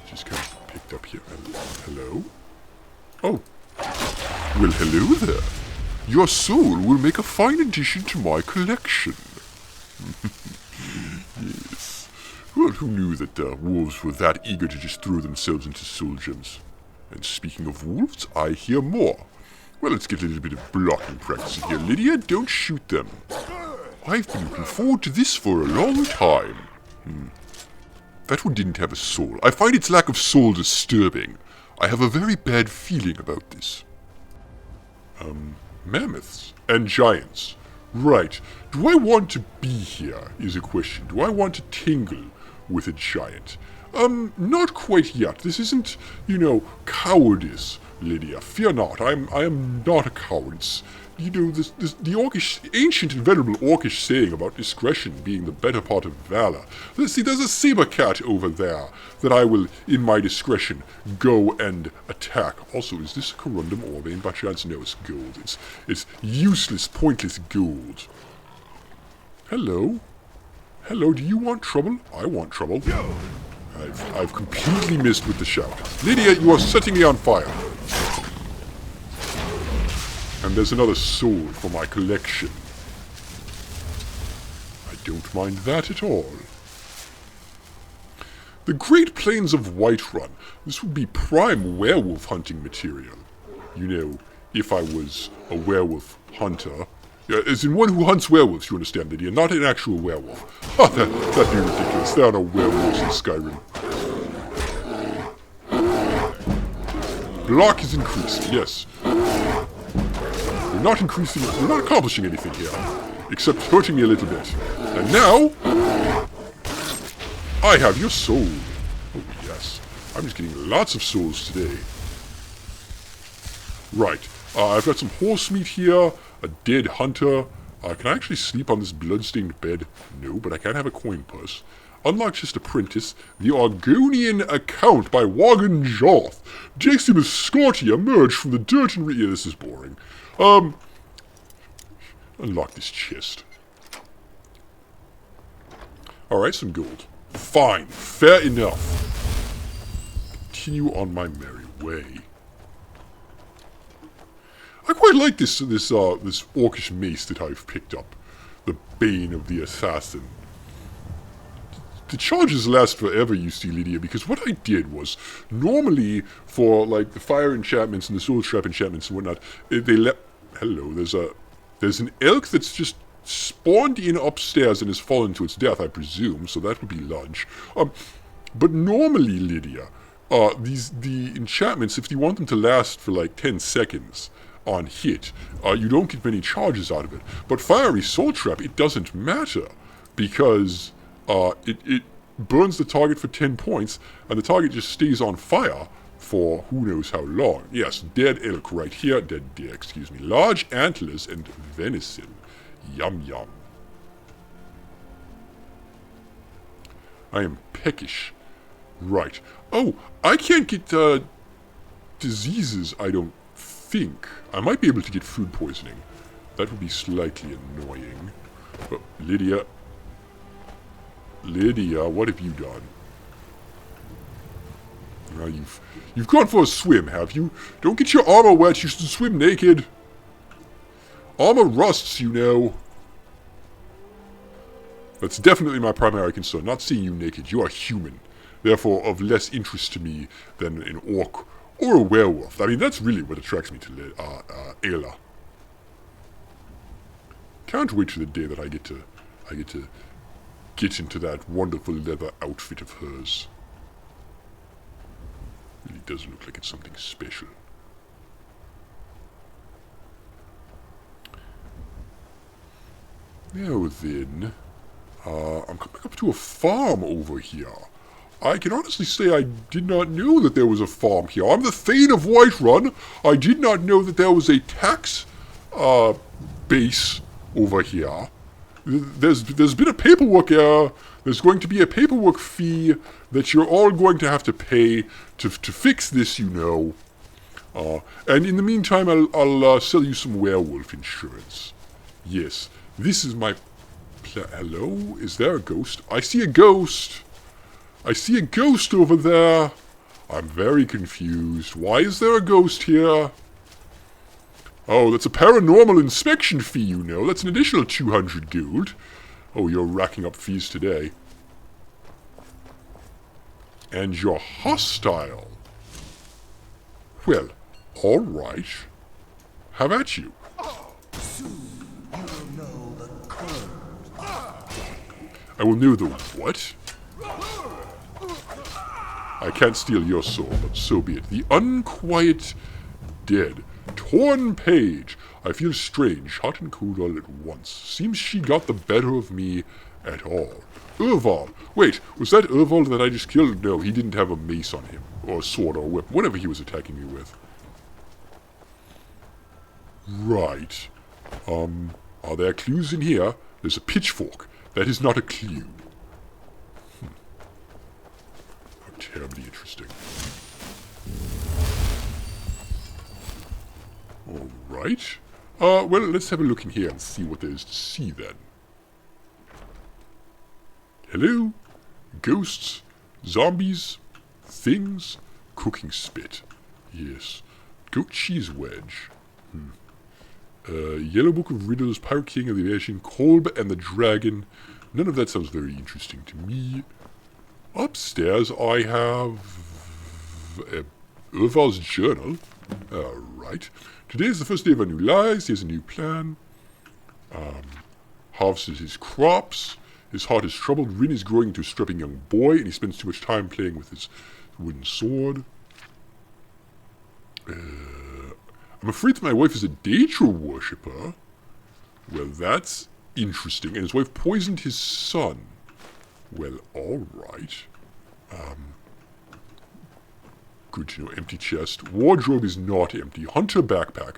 Just kind of picked up here. Hello? Oh. Well, hello there. Your soul will make a fine addition to my collection. Yes. Well, who knew that wolves were that eager to just throw themselves into soul gems? And speaking of wolves, I hear more. Well, let's get a little bit of blocking practice in here. Lydia, don't shoot them. I've been looking forward to this for a long time. That one didn't have a soul. I find its lack of soul disturbing. I have a very bad feeling about this. Mammoths and giants. Right. Do I want to be here, is a question. Do I want to tingle with a giant? Not quite yet. This isn't, cowardice, Lydia. Fear not. I am not a coward. It's, the Orcish, ancient and venerable Orcish saying about discretion being the better part of valor. Let's see, there's a saber cat over there that I will, in my discretion, go and attack. Also, is this a corundum orb? By chance, no, it's gold. It's useless, pointless gold. Hello? Hello, do you want trouble? I want trouble. I've completely missed with the shout. Lydia, you are setting me on fire. And there's another sword for my collection. I don't mind that at all. The Great Plains of Whiterun. This would be prime werewolf hunting material. If I was a werewolf hunter. As in one who hunts werewolves, you understand, Lydia, not an actual werewolf. Ha, that'd be ridiculous. There are no werewolves in Skyrim. Block is increased, yes. We're not increasing, we're not accomplishing anything here, except hurting me a little bit. And now, I have your soul. Oh yes, I'm just getting lots of souls today. Right, I've got some horse meat here, a dead hunter. Can I actually sleep on this bloodstained bed? No, but I can have a coin purse. Unlock just apprentice, the Argonian account by Wagon Joth. Decimus Scortia emerged from the dirt and yeah, this is boring. Unlock this chest. Alright, some gold. Fine, fair enough. Continue on my merry way. I quite like this orcish mace that I've picked up. The Bane of the Assassin. The charges last forever, you see, Lydia, because what I did was, normally, for, like, the fire enchantments and the soul trap enchantments and whatnot, they let... Hello, there's an elk that's just spawned in upstairs and has fallen to its death, I presume, so that would be lunch. But normally, Lydia, the enchantments, if you want them to last for, like, 10 seconds on hit, you don't get many charges out of it. But Fiery Soul Trap, it doesn't matter, because... it burns the target for 10 points, and the target just stays on fire for who knows how long. Yes, dead elk right here, dead deer, excuse me. Large antlers and venison. Yum yum. I am peckish. Right. Oh, I can't get, diseases, I don't think. I might be able to get food poisoning. That would be slightly annoying. But Lydia, what have you done? Well, you've gone for a swim, have you? Don't get your armor wet, you should swim naked. Armor rusts, you know. That's definitely my primary concern, not seeing you naked. You are human, therefore of less interest to me than an orc or a werewolf. I mean, that's really what attracts me to Ayla. Can't wait for the day that I get to get into that wonderful leather outfit of hers. Really does look like it's something special. Now then, I'm coming up to a farm over here. I can honestly say I did not know that there was a farm here. I'm the Thane of Whiterun. I did not know that there was a tax base over here. There's been a paperwork error. There's going to be a paperwork fee that you're all going to have to pay to fix this, you know. And in the meantime, I'll sell you some werewolf insurance. Yes, this is my... Hello? Is there a ghost? I see a ghost! I see a ghost over there! I'm very confused. Why is there a ghost here? Oh, that's a paranormal inspection fee, you know. That's an additional 200 gold. Oh, you're racking up fees today. And you're hostile. Well, alright. Have at you. I will know the what? I can't steal your soul, but so be it. The unquiet dead. Torn page. I feel strange, hot and cold all at once. Seems she got the better of me at all. Urval. Wait, was that Urval that I just killed? No, he didn't have a mace on him. Or a sword or a whip. Whatever he was attacking me with. Right. Are there clues in here? There's a pitchfork. That is not a clue. How terribly interesting. Alright. Well, let's have a look in here and see what there is to see then. Hello? Ghosts? Zombies? Things? Cooking spit. Yes. Goat cheese wedge. Yellow Book of Riddles, Pirate King of the Aviation, Kolb and the Dragon. None of that sounds very interesting to me. Upstairs I have Urval's journal. Right. Today is the first day of our new lives. He has a new plan. Harvests his crops. His heart is troubled. Rin is growing into a strapping young boy, and he spends too much time playing with his wooden sword. I'm afraid that my wife is a Daedra worshipper. Well, that's interesting. And his wife poisoned his son. Well, alright. Good to know. Empty chest. Wardrobe is not empty. Hunter backpack.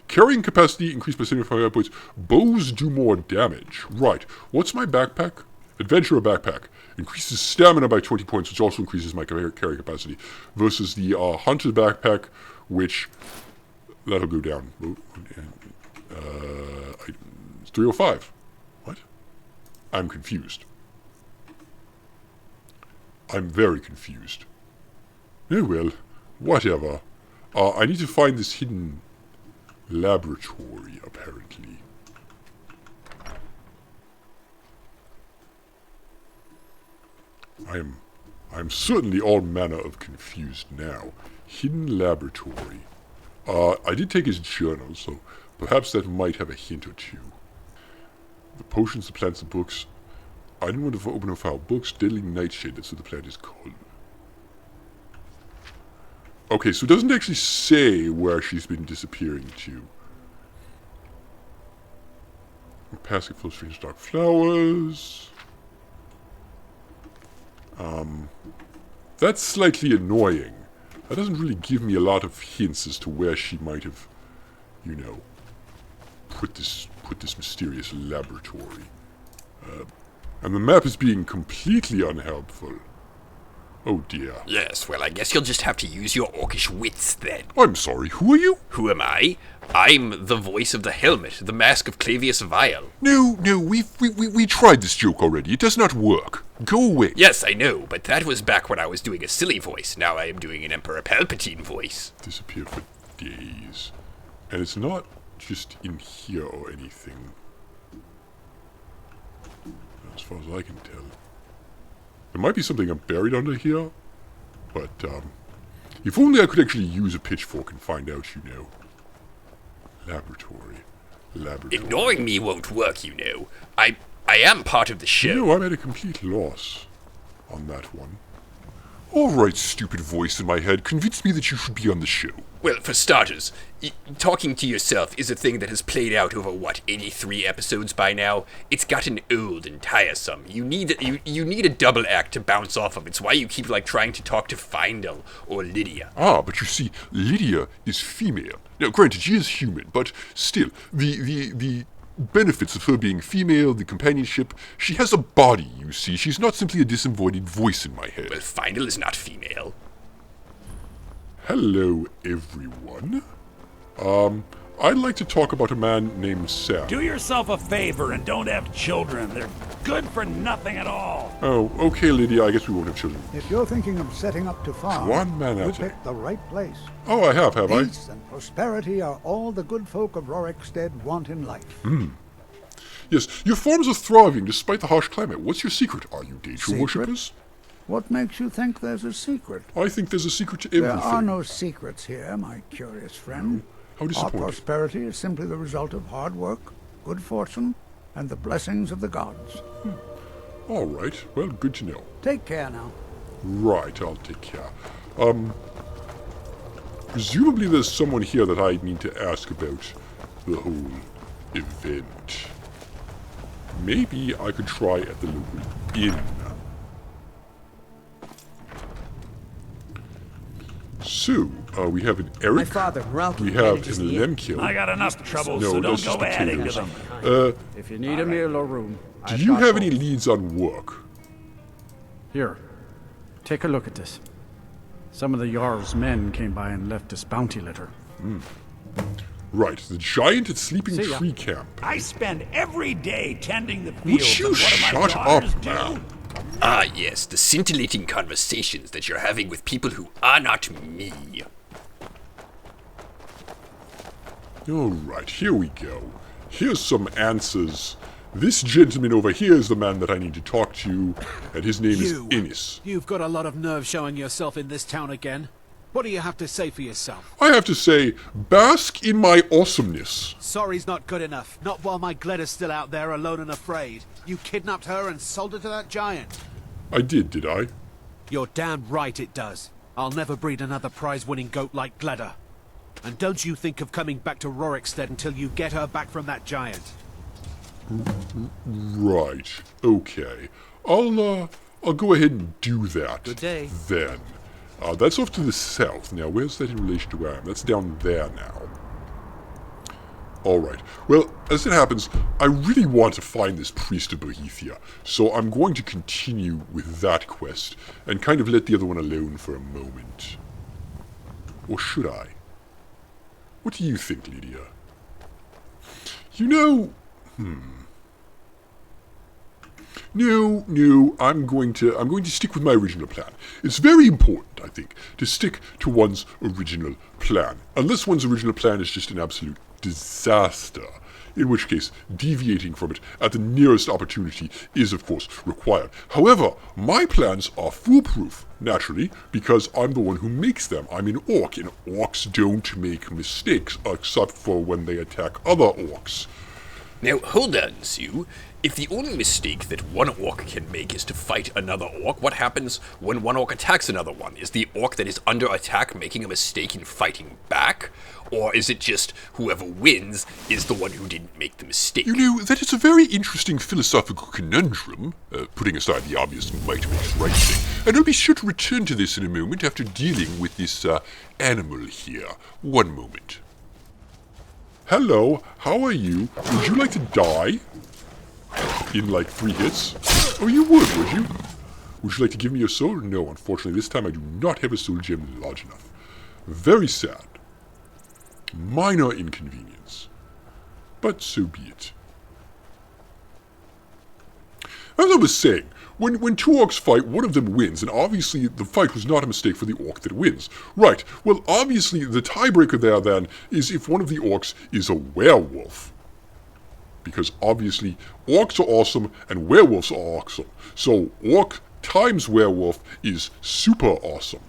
Carrying capacity increased by 75 points. Bows do more damage. Right. What's my backpack? Adventurer backpack. Increases stamina by 20 points, which also increases my carry capacity. Versus the Hunter backpack, which... That'll go down. 305. What? I'm confused. I'm very confused. Oh well, whatever. I need to find this hidden laboratory, apparently. I'm certainly all manner of confused now. Hidden laboratory. I did take his journal, so perhaps that might have a hint or two. The potions, the plants, the books. I didn't want to open a file. Books, Deadly Nightshade, that's what the plant is called. Okay, so it doesn't actually say where she's been disappearing to. Basket full of strange dark flowers. That's slightly annoying. That doesn't really give me a lot of hints as to where she might have, you know, put this mysterious laboratory. And the map is being completely unhelpful. Oh dear. Yes, well, I guess you'll just have to use your orcish wits then. I'm sorry, who are you? Who am I? I'm the voice of the helmet, the mask of Clavius Vile. No, we tried this joke already. It does not work. Go away. Yes, I know, but that was back when I was doing a silly voice. Now I am doing an Emperor Palpatine voice. Disappeared for days. And it's not just in here or anything. As far as I can tell. There might be something buried under here. But, if only I could actually use a pitchfork and find out, you know. Laboratory. Ignoring me won't work, you know. I am part of the show. You know, I'm at a complete loss on that one. Alright, stupid voice in my head, convince me that you should be on the show. Well, for starters, talking to yourself is a thing that has played out over, what, 83 episodes by now? It's gotten old and tiresome. You need a double act to bounce off of. It's why you keep, like, trying to talk to Findel or Lydia. Ah, but you see, Lydia is female. Now, granted, she is human, but still, the benefits of her being female, the companionship, she has a body, you see. She's not simply a disembodied voice in my head. Well, Findel is not female. Hello, everyone. I'd like to talk about a man named Sam. Do yourself a favor and don't have children. They're good for nothing at all. Oh, okay, Lydia, I guess we won't have children. If you're thinking of setting up to farm, you picked the right place. Oh, I have I? Peace and prosperity are all the good folk of Rorikstead want in life. Yes, your farms are thriving despite the harsh climate. What's your secret? Are you Daedra worshippers? What makes you think there's a secret? I think there's a secret to everything. There are no secrets here, my curious friend. How Our disappointing. prosperity is simply the result of hard work, good fortune, and the blessings of the gods. All right. Well, good to know. Take care now. Right, I'll take care. Presumably there's someone here that I need to ask about the whole event. Maybe I could try at the local inn. So, we have an Eric. My father, Ralki, We have manages an the inn. Lemkill. I got enough trouble, No, so that's don't just go adding to potatoes. them. If you need a meal or room, Do I've you got have both. any leads on work? Here, take a look at this. Some of the Jarl's men came by and left us bounty litter. Right, the giant at Sleeping See ya. Tree Camp. I spend every day tending the Would fields. you and what do my shut daughters up, do? man? Ah, yes, the scintillating conversations that you're having with people who are not me. Alright, here we go. Here's some answers. This gentleman over here is the man that I need to talk to, and his name is Ennis. You've got a lot of nerve showing yourself in this town again. What do you have to say for yourself? I have to say, bask in my awesomeness. Sorry's not good enough. Not while my Gleda's still out there alone and afraid. You kidnapped her and sold her to that giant. I did I? You're damn right it does. I'll never breed another prize-winning goat like Gleda. And don't you think of coming back to Rorikstead until you get her back from that giant. Right, okay. I'll go ahead and do that. Good day. Then. That's off to the south. Now, where's that in relation to where I am? That's down there now. Alright. Well, as it happens, I really want to find this priest of Bohethia, so I'm going to continue with that quest, and kind of let the other one alone for a moment. Or should I? What do you think, Lydia? You know... No, I'm going to stick with my original plan. It's very important, I think, to stick to one's original plan. Unless one's original plan is just an absolute disaster. In which case, deviating from it at the nearest opportunity is, of course, required. However, my plans are foolproof, naturally, because I'm the one who makes them. I'm an orc, and orcs don't make mistakes, except for when they attack other orcs. Now, hold on, Sue. If the only mistake that one orc can make is to fight another orc, what happens when one orc attacks another one? Is the orc that is under attack making a mistake in fighting back? Or is it just whoever wins is the one who didn't make the mistake? You know, that is a very interesting philosophical conundrum, putting aside the obvious might makes right thing. And I'll be sure to return to this in a moment after dealing with this, animal here. One moment. Hello, how are you? Would you like to die? In like 3 hits? Oh, you would you? Would you like to give me your soul? No, unfortunately, this time I do not have a soul gem large enough. Very sad. Minor inconvenience. But so be it. As I was saying, when two orcs fight, one of them wins, and obviously the fight was not a mistake for the orc that wins. Right, well, obviously the tiebreaker there then is if one of the orcs is a werewolf. Because obviously orcs are awesome and werewolves are awesome. So orc times werewolf is super awesome.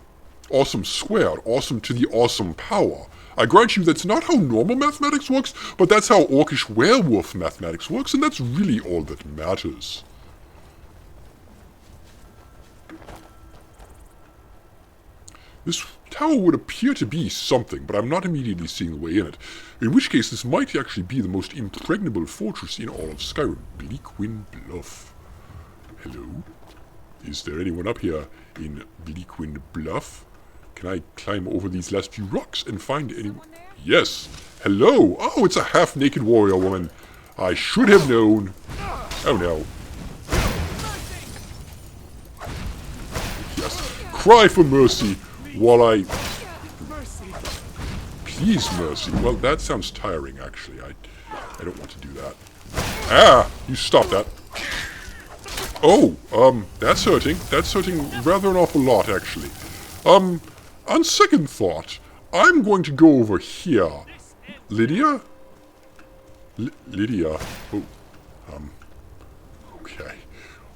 Awesome squared, awesome to the awesome power. I grant you that's not how normal mathematics works, but that's how orcish werewolf mathematics works, and that's really all that matters. This tower would appear to be something, but I'm not immediately seeing the way in it. In which case, this might actually be the most impregnable fortress in all of Skyrim. Bleakwind Bluff. Hello? Is there anyone up here in Bleakwind Bluff? Can I climb over these last few rocks and find anyone? Yes! Hello! Oh, it's a half-naked warrior woman. I should have known. Oh no. Yes. Cry for mercy while I... Please, mercy. Well, that sounds tiring, actually. I don't want to do that. Ah! You stop that. Oh, that's hurting. That's hurting rather an awful lot, actually. On second thought, I'm going to go over here. Lydia? Lydia? Oh, okay.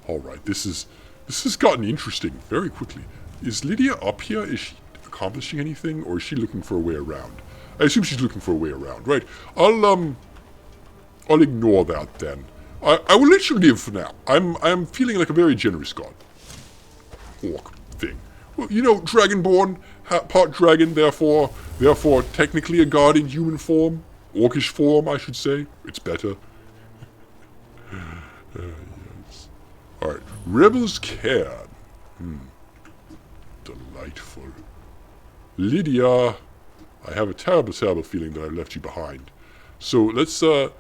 Alright, this is This has gotten interesting very quickly. Is Lydia up here? Is she accomplishing anything, or is she looking for a way around? I assume she's looking for a way around, right? I'll ignore that then. I will let you live for now. I'm feeling like a very generous god. Orc thing. Well, you know, Dragonborn, part dragon, therefore technically a god in human form. Orcish form, I should say. It's better. Yes. Alright, Rebels Cairn. Delightful. Lydia, I have a terrible, terrible feeling that I left you behind. So let's, I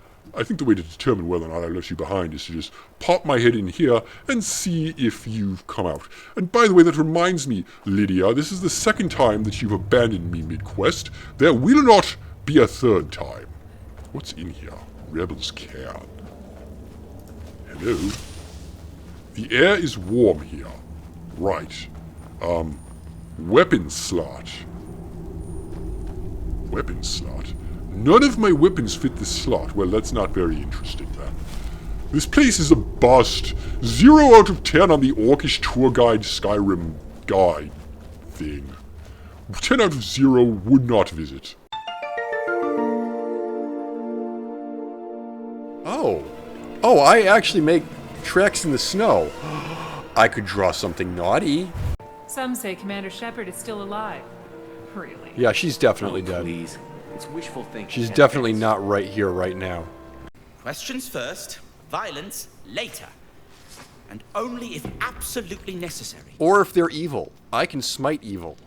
think the way to determine whether or not I left you behind is to just pop my head in here and see if you've come out. And by the way, that reminds me, Lydia, this is the second time that you've abandoned me mid-quest. There will not be a third time. What's in here? Rebels Cairn. Hello? The air is warm here. Right. Weapon slot. Weapon slot. None of my weapons fit this slot. Well, that's not very interesting, then. This place is a bust. 0 out of 10 on the Orcish tour guide Skyrim guide thing. 10 out of 0 would not visit. Oh, I actually make tracks in the snow. I could draw something naughty. Some say Commander Shepard is still alive. Really? Yeah, she's definitely dead. Please. It's wishful thinking. She's definitely not right here, right now. Questions first, violence later. And only if absolutely necessary. Or if they're evil. I can smite evil.